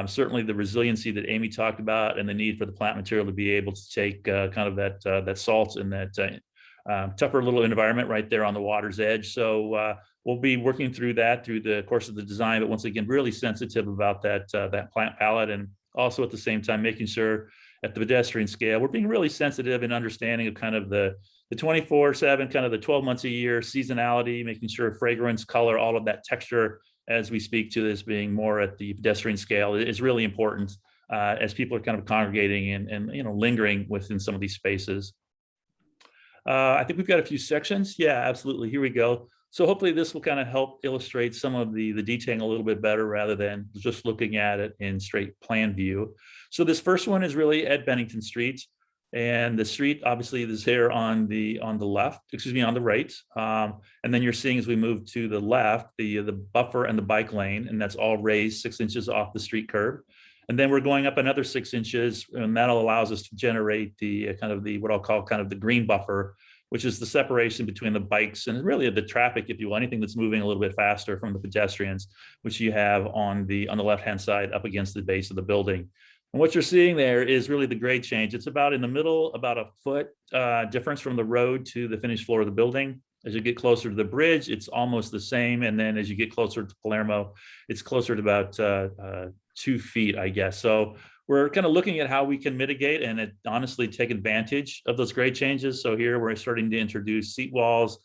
I: Certainly the resiliency that Amy talked about, and the need for the plant material to be able to take kind of that salt and that tougher little environment right there on the water's edge. So we'll be working through that through the course of the design, but once again, really sensitive about that plant palette, and also at the same time making sure at the pedestrian scale we're being really sensitive and understanding of kind of the 24/7, kind of the 12 months a year seasonality, making sure fragrance, color, all of that texture, as we speak to this being more at the pedestrian scale, is really important as people are kind of congregating and lingering within some of these spaces. I think we've got a few sections. Yeah, absolutely. Here we go. So hopefully this will kind of help illustrate some of the detailing a little bit better, rather than just looking at it in straight plan view. So this first one is really at Bennington Street. And the street obviously is here on the left, on the right. And then you're seeing, as we move to the left, the buffer and the bike lane, and that's all raised 6 inches off the street curb. And then we're going up another 6 inches, and that'll allows us to generate the kind of the, what I'll call kind of the green buffer, which is the separation between the bikes and really the traffic, if you will, anything that's moving a little bit faster from the pedestrians, which you have on the left-hand side up against the base of the building. And what you're seeing there is really the grade change. It's about in the middle, about a foot difference from the road to the finished floor of the building. As you get closer to the bridge, it's almost the same. And then as you get closer to Palermo, it's closer to about 2 feet, I guess. So we're kind of looking at how we can mitigate and honestly take advantage of those grade changes. So here we're starting to introduce seat walls.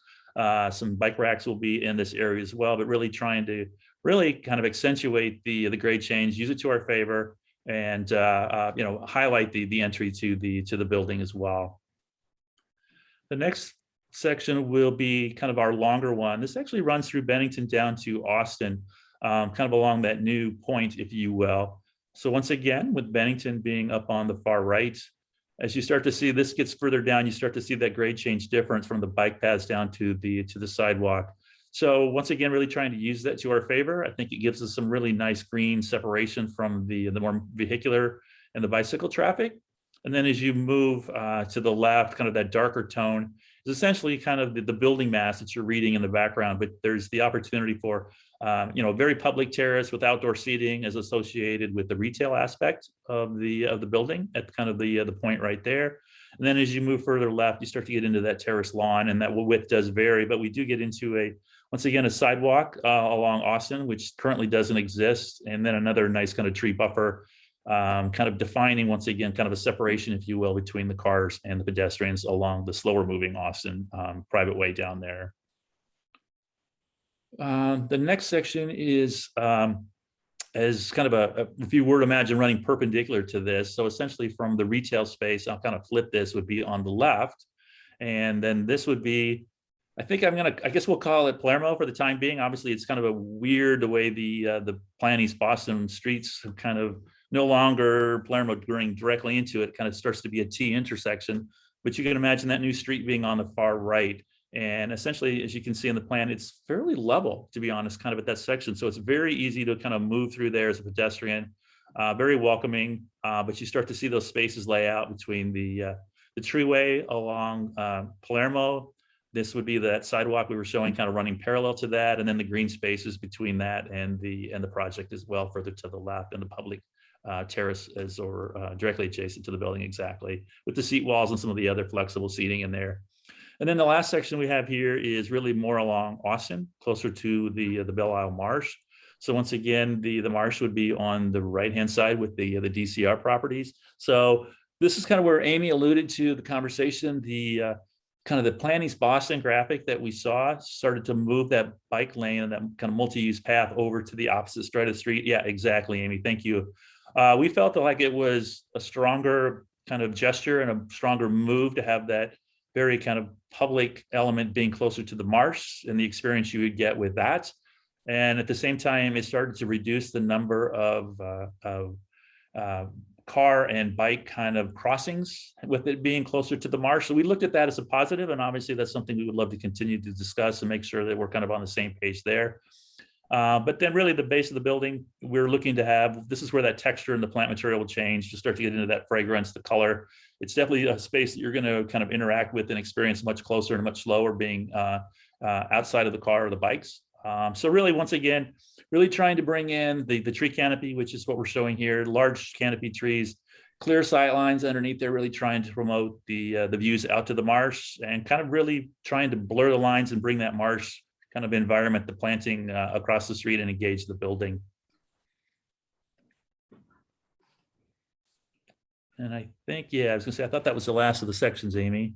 I: Some bike racks will be in this area as well, but really trying to really kind of accentuate the grade change, use it to our favor, and highlight the entry to the building as well. The next section will be kind of our longer one. This actually runs through Bennington down to Austin, kind of along that new point, if you will. So once again, with Bennington being up on the far right, as you start to see this gets further down, you start to see that grade change difference from the bike paths down to the sidewalk. So once again, really trying to use that to our favor. I think it gives us some really nice green separation from the more vehicular and the bicycle traffic. And then as you move to the left, kind of that darker tone is essentially kind of the building mass that you're reading in the background, but there's the opportunity for a very public terrace with outdoor seating as associated with the retail aspect of the building at kind of the point right there. And then as you move further left, you start to get into that terrace lawn, and that width does vary, but we do get into once again, a sidewalk along Austin, which currently doesn't exist. And then another nice kind of tree buffer, kind of defining, once again, kind of a separation, if you will, between the cars and the pedestrians along the slower moving Austin private way down there. The next section is as kind of if you were to imagine running perpendicular to this. So essentially from the retail space, I'll kind of flip this, would be on the left. And then this would be, I guess we'll call it Palermo for the time being. Obviously, it's kind of a weird the way the Plan East Boston streets have kind of no longer Palermo going directly into it, kind of starts to be a T intersection. But you can imagine that new street being on the far right. And essentially, as you can see in the plan, it's fairly level, to be honest, kind of at that section. So it's very easy to kind of move through there as a pedestrian, very welcoming. But you start to see those spaces lay out between the treeway along Palermo. This would be that sidewalk we were showing, kind of running parallel to that, and then the green spaces between that and the project as well, further to the left, and the public terrace directly adjacent to the building, exactly, with the seat walls and some of the other flexible seating in there. And then the last section we have here is really more along Austin, closer to the Belle Isle Marsh. So once again, the marsh would be on the right-hand side with the DCR properties. So this is kind of where Amy alluded to the conversation, kind of the Plan East Boston graphic that we saw started to move that bike lane and that kind of multi-use path over to the opposite side of the street. Yeah, exactly, Amy. Thank you. We felt like it was a stronger kind of gesture and a stronger move to have that very kind of public element being closer to the marsh and the experience you would get with that. And at the same time, it started to reduce the number of car and bike kind of crossings with it being closer to the marsh. So we looked at that as a positive, and obviously that's something we would love to continue to discuss and make sure that we're kind of on the same page there. But then really the base of the building, we're looking to have, this is where that texture and the plant material will change to start to get into that fragrance, the color. It's definitely a space that you're going to kind of interact with and experience much closer and much slower being outside of the car or the bikes. So really, once again, really trying to bring in the tree canopy, which is what we're showing here, large canopy trees, clear sight lines underneath there, really trying to promote the views out to the marsh and kind of really trying to blur the lines and bring that marsh kind of environment, the planting across the street and engage the building. And I think, yeah, I was gonna say, I thought that was the last of the sections, Amy.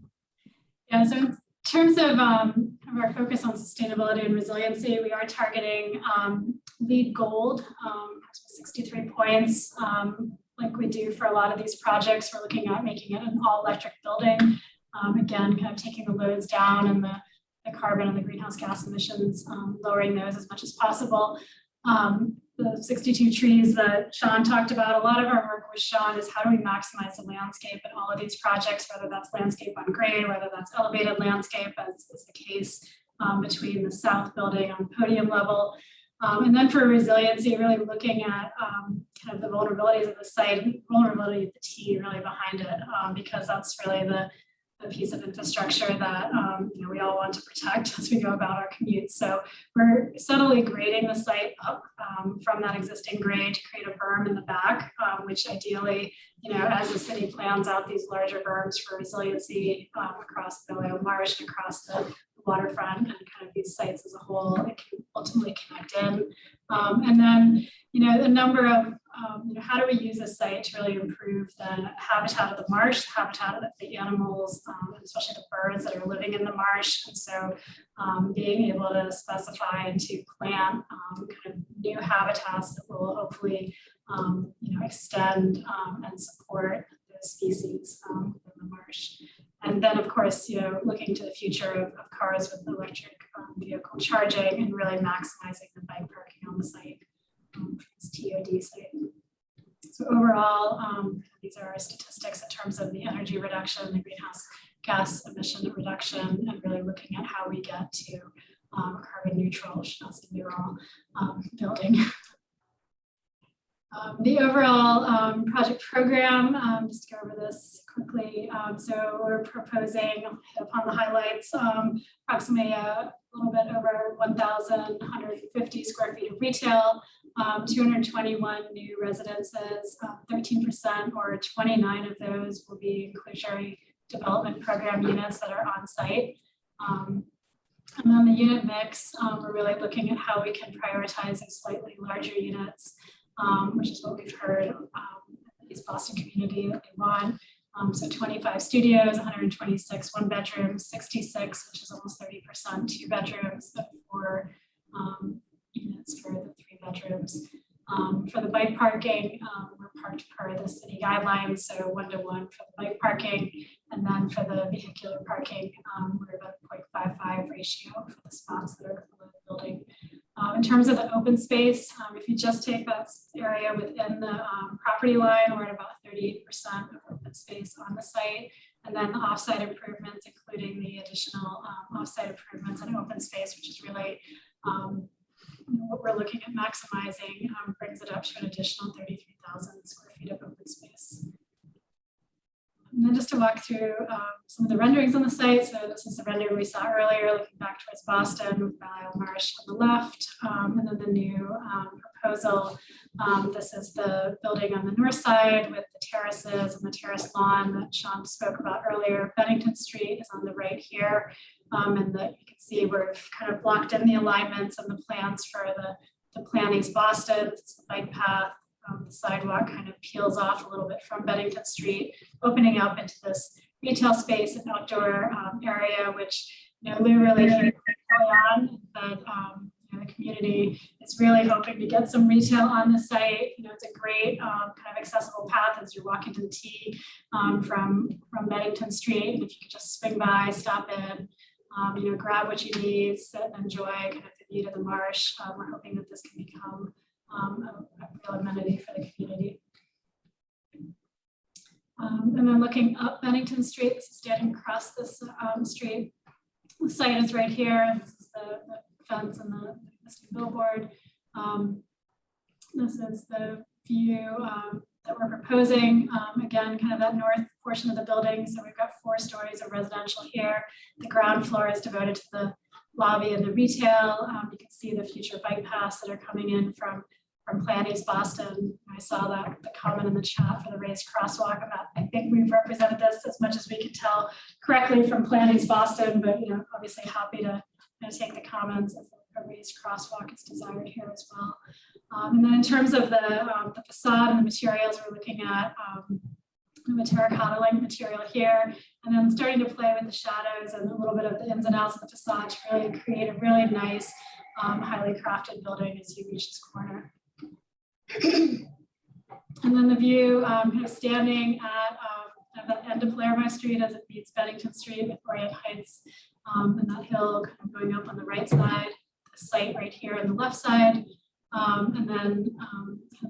H: Yeah, so in terms of our focus on sustainability and resiliency, we are targeting LEED Gold, 63 points. Like we do for a lot of these projects, we're looking at making it an all-electric building. Again, kind of taking the loads down and the carbon and the greenhouse gas emissions, lowering those as much as possible. The 62 trees that Sean talked about, a lot of our work with Sean is how do we maximize the landscape in all of these projects, whether that's landscape on grade, whether that's elevated landscape, as is the case between the south building on podium level. And then for resiliency, really looking at kind of the vulnerabilities of the site, vulnerability of the T really behind it, because that's really the piece of infrastructure that you know, we all want to protect as we go about our commutes. So we're subtly grading the site up from that existing grade to create a berm in the back, which ideally, you know, as the city plans out these larger berms for resiliency across the Belle Isle Marsh and across the waterfront and kind of these sites as a whole, it can ultimately connect in. And then, you know, the number of, you know, how do we use this site to really improve the habitat of the marsh, the habitat of the animals, especially the birds that are living in the marsh. And so being able to specify and to plant kind of new habitats that will hopefully, you know, extend and support those species in the marsh. And then, of course, you know, looking to the future of cars with electric vehicle charging and really maximizing the bike parking on the site, this TOD site. So overall, these are our statistics in terms of the energy reduction, the greenhouse gas emission reduction, and really looking at how we get to carbon neutral, should not say neural, building. The overall project program, just to go over this quickly. So we're proposing, upon the highlights, approximately a little bit over 1,150 square feet of retail, 221 new residences, 13% or 29 of those will be inclusionary development program units that are on site. And then the unit mix, we're really looking at how we can prioritize those slightly larger units, which is what we've heard in the East Boston community that they want. So 25 studios, 126 one bedrooms, 66, which is almost 30%, 2 bedrooms, but 4 units for the 3 bedrooms. For the bike parking, we're parked per the city guidelines, so 1-to-1 for the bike parking, and then for the vehicular parking, we're about 0.55 ratio for the spots that are below the building. In terms of the open space, if you just take that area within the property line, we're at about 38% of open space on the site. And then the offsite improvements, including the additional offsite improvements and open space, which is really what we're looking at maximizing, brings it up to an additional 33,000 square feet of open space. And then just to walk through some of the renderings on the site. So this is the rendering we saw earlier, looking back towards Boston with Belle Isle Marsh on the left, and then the new proposal. This is the building on the north side with the terraces and the terrace lawn that Sean spoke about earlier. Bennington Street is on the right here, and that you can see we've kind of blocked in the alignments and the plans for the Plan East Boston. It's the bike path. The sidewalk kind of peels off a little bit from Bennington Street, opening up into this retail space and outdoor area, which, you know, Lou really heard early on that you know, the community is really hoping to get some retail on the site. You know, it's a great kind of accessible path as you're walking to the T from Bennington Street. And if you could just swing by, stop in, you know, grab what you need, sit and enjoy kind of the view to the marsh. We're hoping that this can become a real amenity for the community. And then looking up Bennington Street, this is standing across this street. The site is right here. This is the fence and the billboard. This is the view that we're proposing. Again, kind of that north portion of the building. So we've got 4 stories of residential here. The ground floor is devoted to the lobby and the retail. You can see the future bike paths that are coming in from Plan East Boston. I saw that the comment in the chat for the raised crosswalk about, I think we've represented this as much as we can tell correctly from Plan East Boston, but you know, obviously happy to take the comments if a raised crosswalk is desired here as well. And then in terms of the facade and the materials, we're looking at the terracotta-like material here, and then starting to play with the shadows and a little bit of the ins and outs of the facade to really create a really nice, highly crafted building as you reach this corner. And then the view kind of standing at the end of Palermo Street as it meets Bennington Street with Orient Heights, and that hill kind of going up on the right side, the site right here on the left side, and then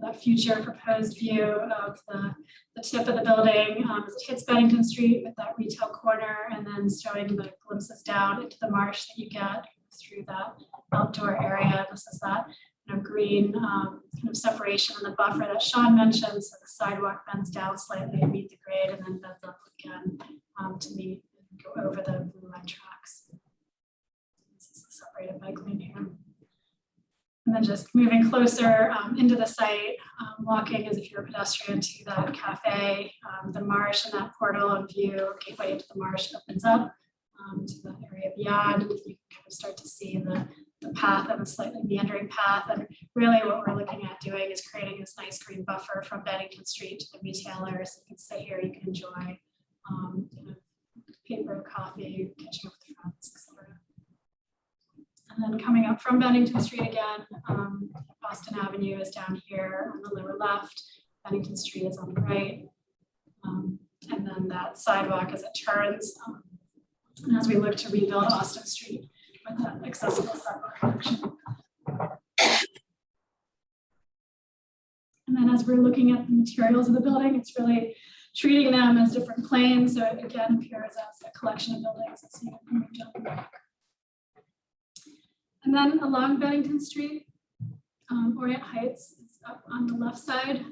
H: that future proposed view of the tip of the building as it hits Bennington Street with that retail corner, and then showing the glimpses down into the marsh that you get through that outdoor area. This is that green kind of separation in the buffer that Sean mentioned. So the sidewalk bends down slightly to meet the grade and then bends up again to meet and go over the blue line tracks. This is the separated bike lane here. And then just moving closer into the site, walking as if you're a pedestrian to that cafe, the marsh and that portal and view gateway into the marsh opens up to the area beyond. You can kind of start to see the path and a slightly meandering path. And really what we're looking at doing is creating this nice green buffer from Bennington Street to the retailers. You can sit here, you can enjoy you know, paper, coffee, catching up with friends, etc. And then coming up from Bennington Street again, Boston Avenue is down here on the lower left, Bennington Street is on the right. And then that sidewalk as it turns, and as we look to rebuild Austin Street with that accessible sidewalk connection. And then as we're looking at the materials of the building, it's really treating them as different planes. So it again appears as a collection of buildings as you move down the back. And then along Bennington Street, Orient Heights is up on the left side.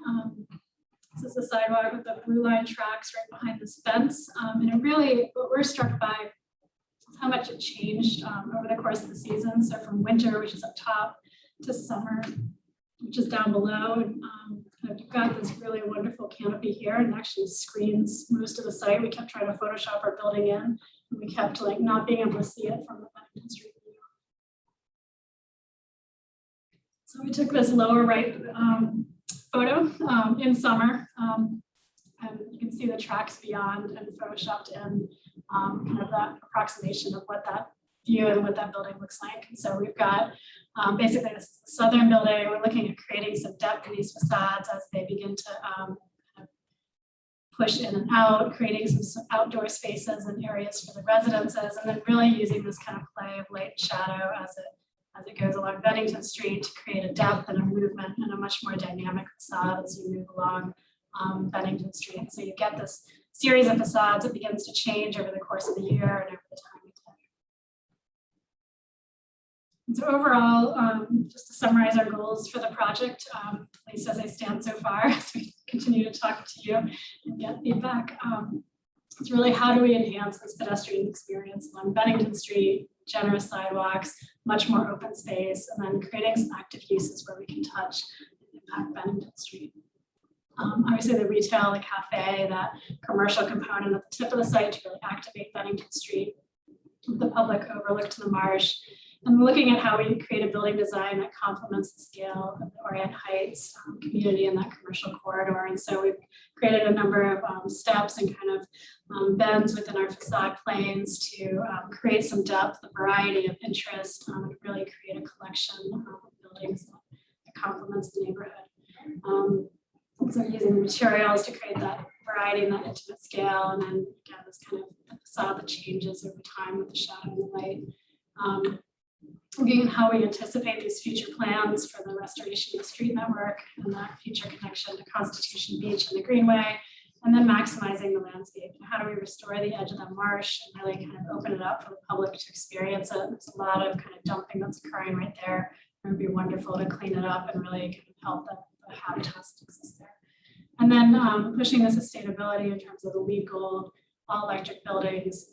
H: This is the sidewalk with the blue line tracks right behind this fence. And it really, what we're struck by is how much it changed over the course of the season. So from winter, which is up top, to summer, which is down below. And we've got this really wonderful canopy here and actually screens most of the site. We kept trying to Photoshop our building in, and we kept like not being able to see it from the Bennington Street view. So we took this lower right photo in summer, and you can see the tracks beyond and photoshopped in kind of that approximation of what that view and what that building looks like. And so we've got basically this is the southern building. We're looking at creating some depth in these facades as they begin to kind of push in and out, creating some outdoor spaces and areas for the residences, and then really using this kind of play of light and shadow as it goes along Bennington Street to create a depth and a movement and a much more dynamic facade as you move along Bennington Street. So you get this series of facades that begins to change over the course of the year and over the time of day. And so overall, just to summarize our goals for the project, at least as they stand so far, as we continue to talk to you and get feedback, it's really how do we enhance this pedestrian experience on Bennington Street, generous sidewalks, much more open space, and then creating some active uses where we can touch and impact Bennington Street. Obviously the retail, the cafe, that commercial component at the tip of the site to really activate Bennington Street, the public overlook to the marsh, and looking at how we create a building design that complements the scale of the Orient Heights community in that commercial corridor. And so we've created a number of steps and kind of bends within our facade planes to create some depth, a variety of interest, and really create a collection of buildings that complements the neighborhood. So using the materials to create that variety and that intimate scale, and then again, this kind of facade that changes over time with the shadow and the light. Looking at how we anticipate these future plans for the restoration of the street network and that future connection to Constitution Beach and the Greenway, and then maximizing the landscape. How do we restore the edge of the marsh and really kind of open it up for the public to experience it? There's a lot of kind of dumping that's occurring right there. It would be wonderful to clean it up and really kind of help the habitats that exist there. And then pushing the sustainability in terms of the LEED Gold, all electric buildings,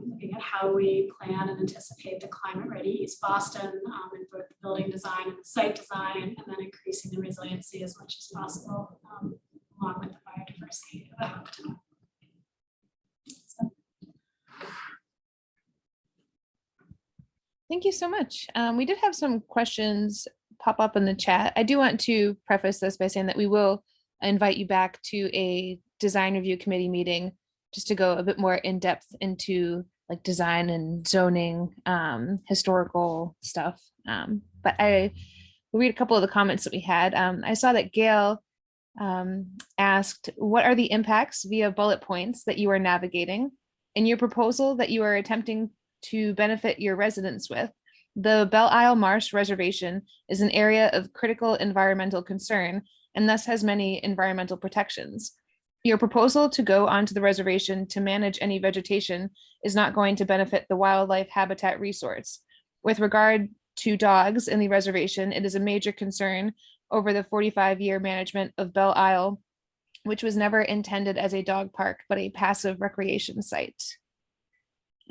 H: looking at how we plan and anticipate the climate ready East Boston in both the building design and the site design, and then increasing the resiliency as much as possible, along with the biodiversity of the habitat. So.
A: Thank you so much. We did have some questions pop up in the chat. I do want to preface this by saying that we will invite you back to a design review committee meeting just to go a bit more in depth into like design and zoning, historical stuff. But I will read a couple of the comments that we had. I saw that Gail asked, what are the impacts via bullet points that you are navigating in your proposal that you are attempting to benefit your residents with? The Belle Isle Marsh Reservation is an area of critical environmental concern and thus has many environmental protections. Your proposal to go onto the reservation to manage any vegetation is not going to benefit the wildlife habitat resource. With regard to dogs in the reservation, it is a major concern over the 45-year management of Belle Isle, which was never intended as a dog park, but a passive recreation site.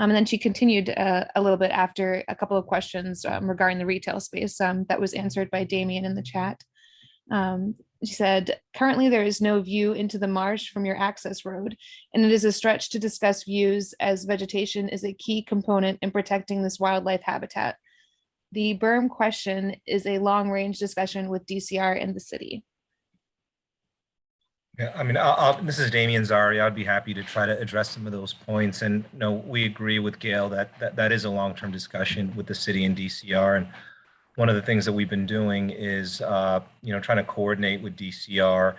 A: And then she continued a little bit after a couple of questions regarding the retail space that was answered by Damien in the chat. She said, currently there is no view into the marsh from your access road, and it is a stretch to discuss views as vegetation is a key component in protecting this wildlife habitat. The berm question is a long-range discussion with DCR and the city.
J: Yeah, I mean, this is Damian Zari. I'd be happy to try to address some of those points. And we agree with Gail that is a long-term discussion with the city and DCR. And one of the things that we've been doing is, trying to coordinate with DCR.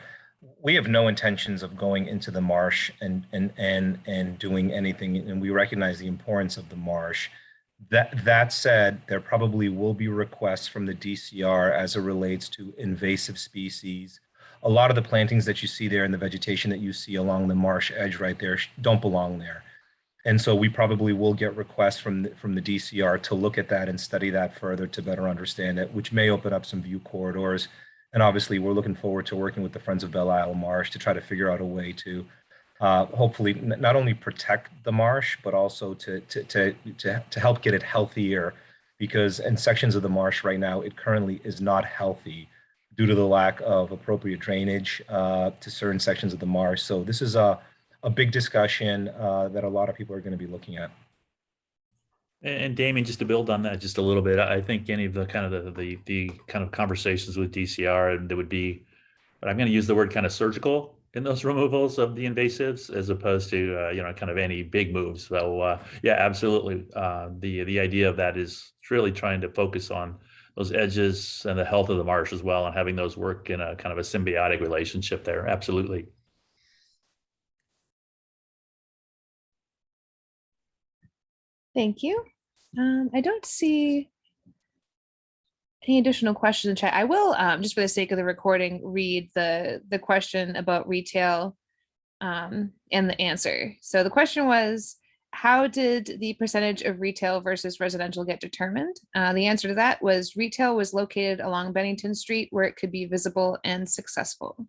J: We have no intentions of going into the marsh and doing anything, and we recognize the importance of the marsh. That said, there probably will be requests from the DCR as it relates to invasive species. A lot of the plantings that you see there and the vegetation that you see along the marsh edge right there don't belong there. And so we probably will get requests from the DCR to look at that and study that further to better understand it, which may open up some view corridors. And obviously, we're looking forward to working with the Friends of Belle Isle Marsh to try to figure out a way to hopefully not only protect the marsh, but also to help get it healthier, because in sections of the marsh right now, it currently is not healthy due to the lack of appropriate drainage to certain sections of the marsh. So this is a big discussion that a lot of people are going to be looking at.
I: And Damien, just to build on that just a little bit, I think any of the kind of conversations with DCR, and there would be, but I'm going to use the word kind of surgical in those removals of the invasives, as opposed to kind of any big moves. So yeah, absolutely. The idea of that is really trying to focus on those edges and the health of the marsh as well, and having those work in a kind of a symbiotic relationship there. Absolutely.
A: Thank you. I don't see any additional questions in chat. I will, just for the sake of the recording, read the question about retail and the answer. So the question was, how did the percentage of retail versus residential get determined? The answer to that was retail was located along Bennington Street where it could be visible and successful.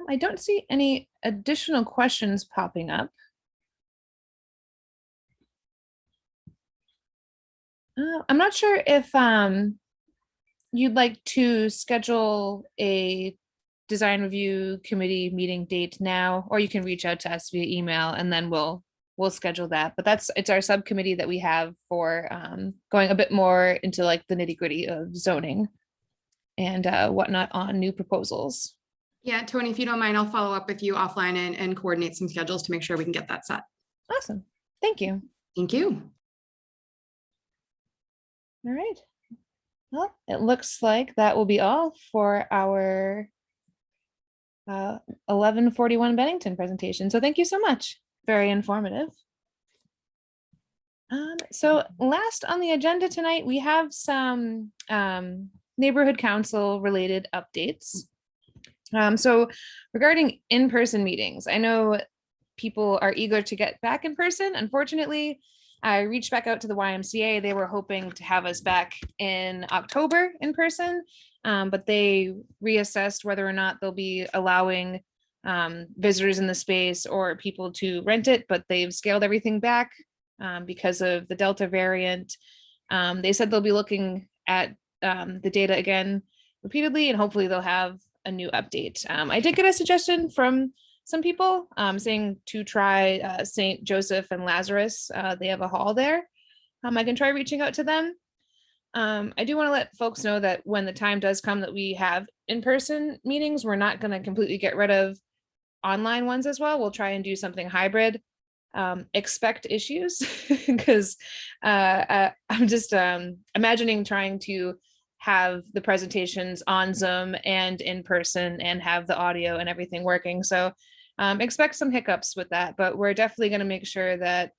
A: I don't see any additional questions popping up. I'm not sure if you'd like to schedule a design review committee meeting date now, or you can reach out to us via email and then we'll we'll schedule that. But it's our subcommittee that we have for going a bit more into like the nitty gritty of zoning and whatnot on new proposals.
K: Yeah, Tony, if you don't mind, I'll follow up with you offline and coordinate some schedules to make sure we can get that set.
A: Awesome. Thank you.
K: Thank you.
A: All right. Well, it looks like that will be all for our 1141 Bennington presentation. So thank you so much. Very informative. So last on the agenda tonight, we have some neighborhood council related updates. So regarding in-person meetings, I know people are eager to get back in person. Unfortunately, I reached back out to the YMCA. They were hoping to have us back in October in person, but they reassessed whether or not they'll be allowing visitors in the space or people to rent it, but they've scaled everything back because of the Delta variant. They said they'll be looking at the data again repeatedly, and hopefully they'll have a new update. I did get a suggestion from some people saying to try St. Joseph and Lazarus. They have a hall there. I can try reaching out to them. I do want to let folks know that when the time does come that we have in-person meetings, we're not going to completely get rid of online ones as well. We'll try and do something hybrid. Expect issues because I'm just imagining trying to have the presentations on Zoom and in person and have the audio and everything working. So expect some hiccups with that, but we're definitely going to make sure that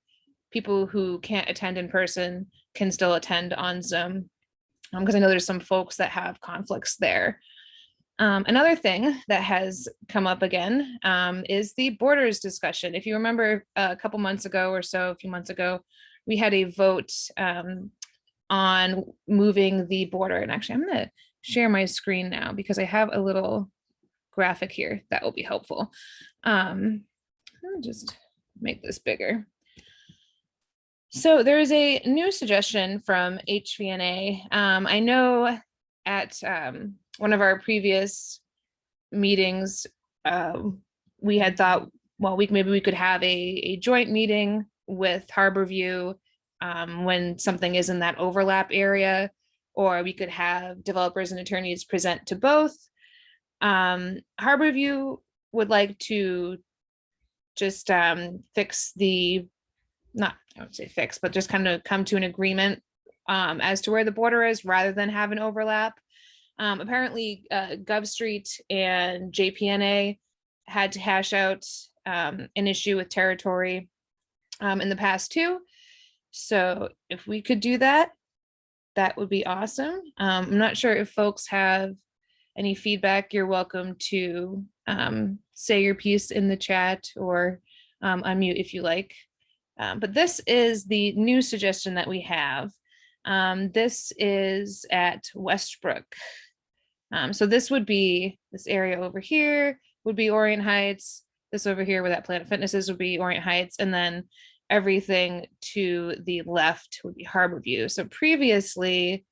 A: people who can't attend in person can still attend on Zoom, because I know there's some folks that have conflicts there. Another thing that has come up again is the borders discussion. If you remember a couple months ago or so, a few months ago, we had a vote on moving the border. And actually, I'm going to share my screen now because I have a little graphic here that will be helpful. Let me just make this bigger. So there is a new suggestion from HVNA. I know at one of our previous meetings, we had thought, well, maybe we could have a joint meeting with Harborview when something is in that overlap area, or we could have developers and attorneys present to both. Harborview would like to just fix the, not, I would say fix, but just kind of come to an agreement as to where the border is rather than have an overlap. Apparently Gov Street and JPNA had to hash out an issue with territory in the past too. So if we could do that, that would be awesome. I'm not sure if folks have any feedback. You're welcome to say your piece in the chat or unmute if you like. But this is the new suggestion that we have. This is at Westbrook. So this would be, this area over here would be Orient Heights. This over here where that Planet Fitness is would be Orient Heights. And then everything to the left would be Harborview. So previously,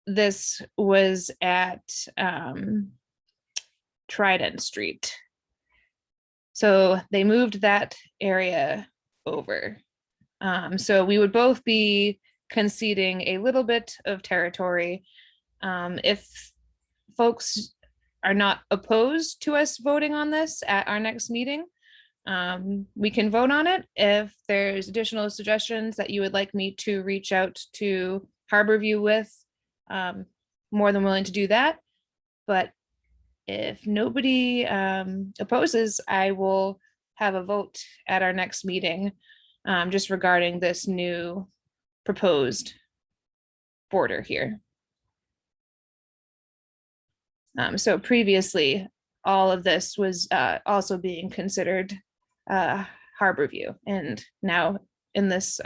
A: this was at Trident Street. So they moved that area over. So we would both be conceding a little bit of territory. If folks are not opposed to us voting on this at our next meeting, we can vote on it. If there's additional suggestions that you would like me to reach out to Harborview with, more than willing to do that. But if nobody opposes, I will have a vote at our next meeting just regarding this new proposed border here. So previously, all of this was also being considered Harborview, and now in this,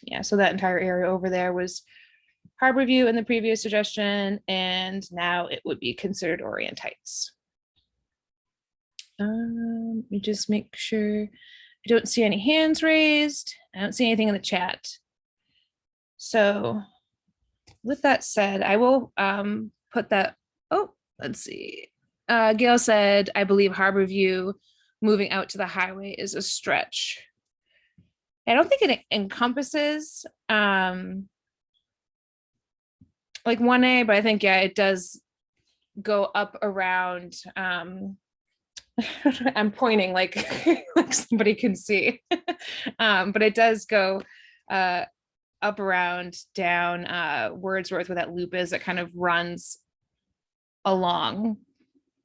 A: yeah, so that entire area over there was Harborview in the previous suggestion, and now it would be considered Orient Heights. Let me just make sure I don't see any hands raised. I don't see anything in the chat. So with that said, I will put that, oh, let's see. Gail said, I believe Harborview moving out to the highway is a stretch. I don't think it encompasses like 1A, but I think, yeah, it does go up around, I'm pointing like, like somebody can see, but it does go up around down Wordsworth, where that loop is that kind of runs along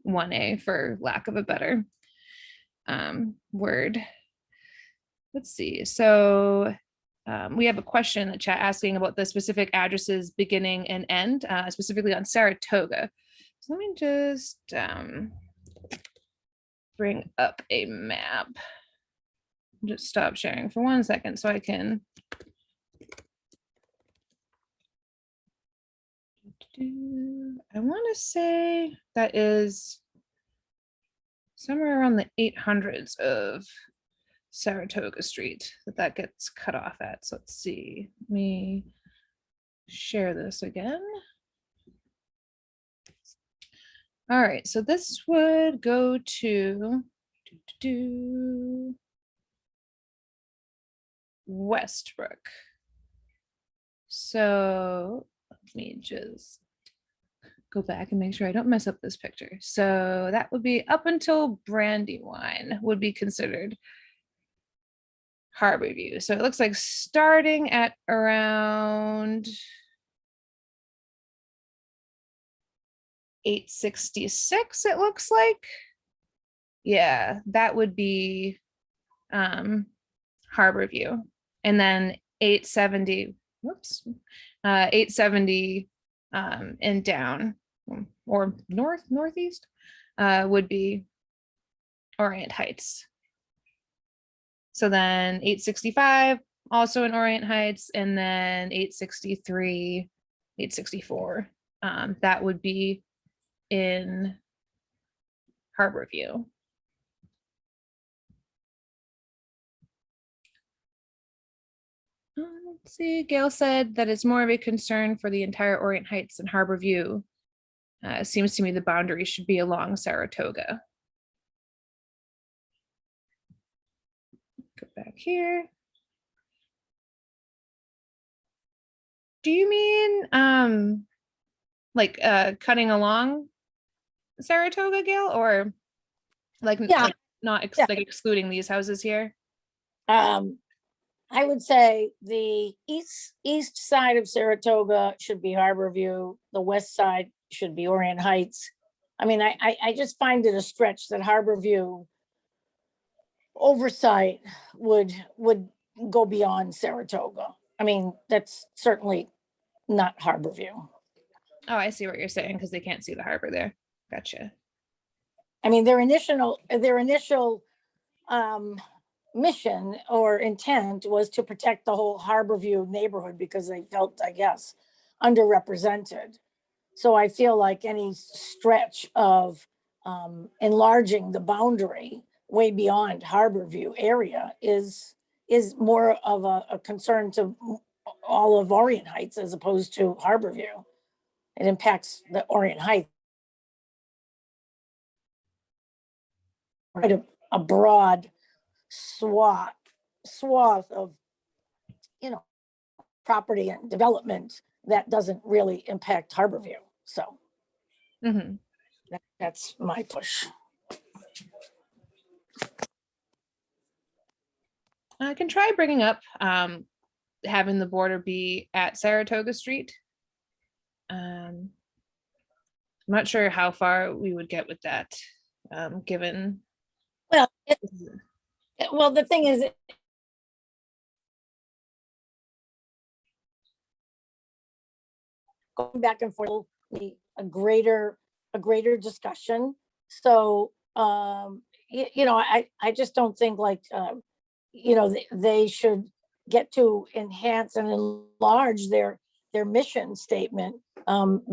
A: 1A, for lack of a better word. Let's see. So we have a question in the chat asking about the specific addresses beginning and end, specifically on Saratoga. So let me just bring up a map. Just stop sharing for 1 second so I can. I want to say that is somewhere around the 800s of Saratoga Street that gets cut off at. So let's see. Let me share this again. All right, so this would go to Westbrook. So let me just go back and make sure I don't mess up this picture. So that would be up until Brandywine would be considered Harborview. So it looks like starting at around 866, it looks like. Yeah, that would be Harborview. And then 870, whoops, 870 and down, or northeast, would be Orient Heights. So then 865, also in Orient Heights, and then 863, 864, that would be in Harborview. Let's see, Gail said that it's more of a concern for the entire Orient Heights and Harborview. It seems to me the boundary should be along Saratoga. Go back here. Do you mean like cutting along Saratoga, Gail, or like,
L: Yeah.
A: like not
L: Yeah.
A: like excluding these houses here?
L: I would say the east side of Saratoga should be Harborview. The west side should be Orient Heights. I mean, I just find it a stretch that Harborview oversight would go beyond Saratoga. I mean, that's certainly not Harborview.
A: Oh, I see what you're saying, because they can't see the harbor there. Gotcha.
L: I mean, their initial mission or intent was to protect the whole Harborview neighborhood because they felt, I guess, underrepresented. So I feel like any stretch of enlarging the boundary way beyond Harborview area is more of a concern to all of Orient Heights as opposed to Harborview. It impacts the Orient Heights. Quite a broad swath of, you know, property and development that doesn't really impact Harborview. So that's my push.
A: I can try bringing up having the border be at Saratoga Street. I'm not sure how far we would get with that, given.
L: Well, the thing is, going back and forth will be a greater discussion. So, you know, I just don't think like, you know, they should get to enhance and enlarge their mission statement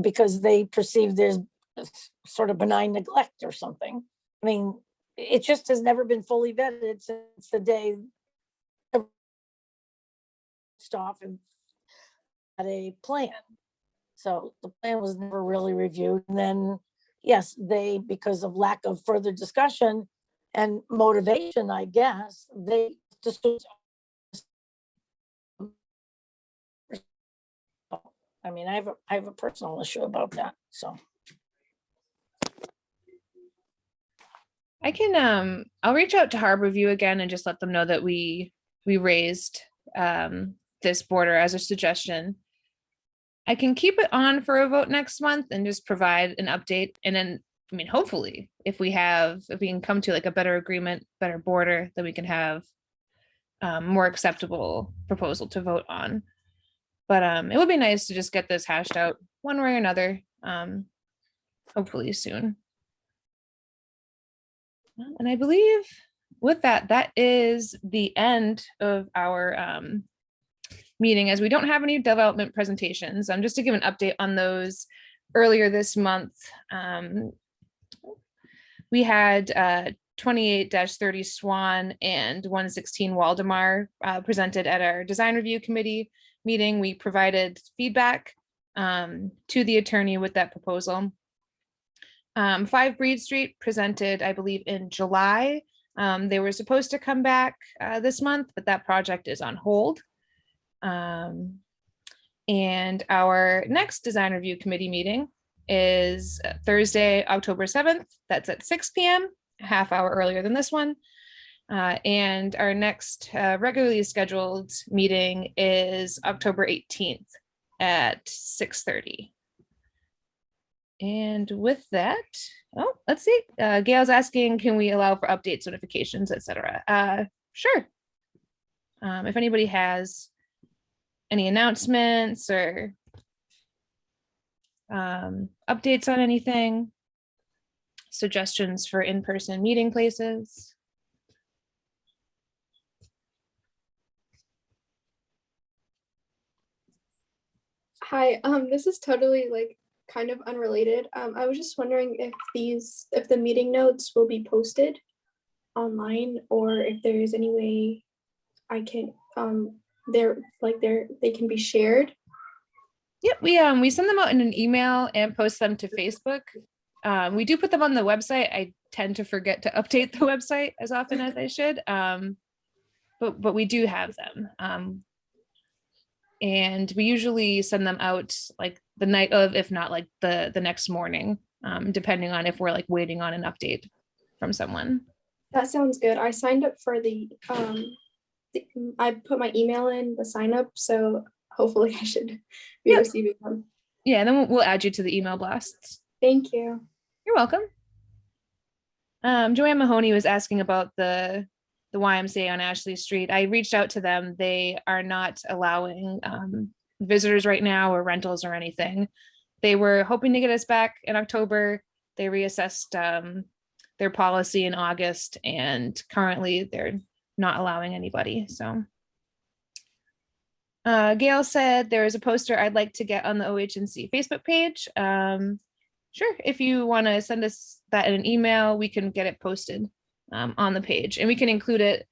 L: because they perceive there's sort of benign neglect or something. I mean, it just has never been fully vetted since the day off and had a plan. So the plan was never really reviewed. And then, yes, they, because of lack of further discussion and motivation, I guess, they just I mean, I have a personal issue about that, so.
A: I can, I'll reach out to Harborview again and just let them know that we raised this border as a suggestion. I can keep it on for a vote next month and just provide an update. And then, I mean, hopefully, if we can come to like a better agreement, better border, then we can have more acceptable proposal to vote on. But it would be nice to just get this hashed out one way or another, hopefully soon. And I believe with that, that is the end of our meeting, as we don't have any development presentations. Just to give an update on those, earlier this month, we had 28-30 Swan and 116 Waldemar presented at our design review committee meeting. We provided feedback to the attorney with that proposal. 5 Breed Street presented, I believe, in July. They were supposed to come back this month, but that project is on hold. And our next design review committee meeting is Thursday, October 7th. That's at 6 p.m., a half hour earlier than this one. And our next regularly scheduled meeting is October 18th at 6:30. And with that, oh, let's see. Gail's asking, can we allow for updates, notifications, etc.? Sure. If anybody has any announcements or updates on anything, suggestions for in-person meeting places.
C: Hi, this is totally like kind of unrelated. I was just wondering if the meeting notes will be posted online, or if there is any way I can they can be shared.
A: Yep, we send them out in an email and post them to Facebook. We do put them on the website. I tend to forget to update the website as often as I should, but we do have them. And we usually send them out like the night of, if not like the next morning, depending on if we're like waiting on an update from someone.
C: That sounds good. I signed up for I put my email in the sign up, so hopefully I should be receiving them.
A: Yeah, and then we'll add you to the email blasts.
C: Thank you.
A: You're welcome. Joanne Mahoney was asking about the YMCA on Ashley Street. I reached out to them. They are not allowing visitors right now or rentals or anything. They were hoping to get us back in October. They reassessed their policy in August, and currently they're not allowing anybody. So Gail said there is a poster I'd like to get on the OHNC Facebook page. Sure, if you want to send us that in an email, we can get it posted on the page, and we can include it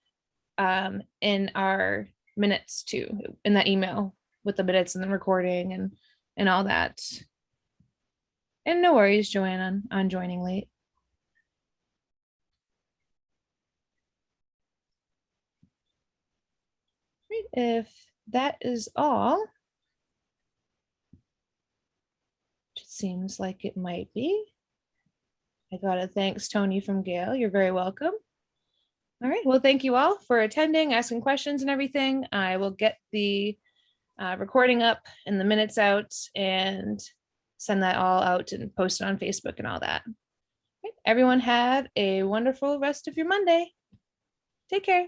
A: in our minutes too, in that email with the minutes and the recording and all that. And no worries, Joanne, on joining late. If that is all, it seems like it might be. I got a thanks, Tony from Gail. You're very welcome. All right, well, thank you all for attending, asking questions and everything. I will get the recording up and the minutes out and send that all out and post it on Facebook and all that. Right. Everyone have a wonderful rest of your Monday. Take care.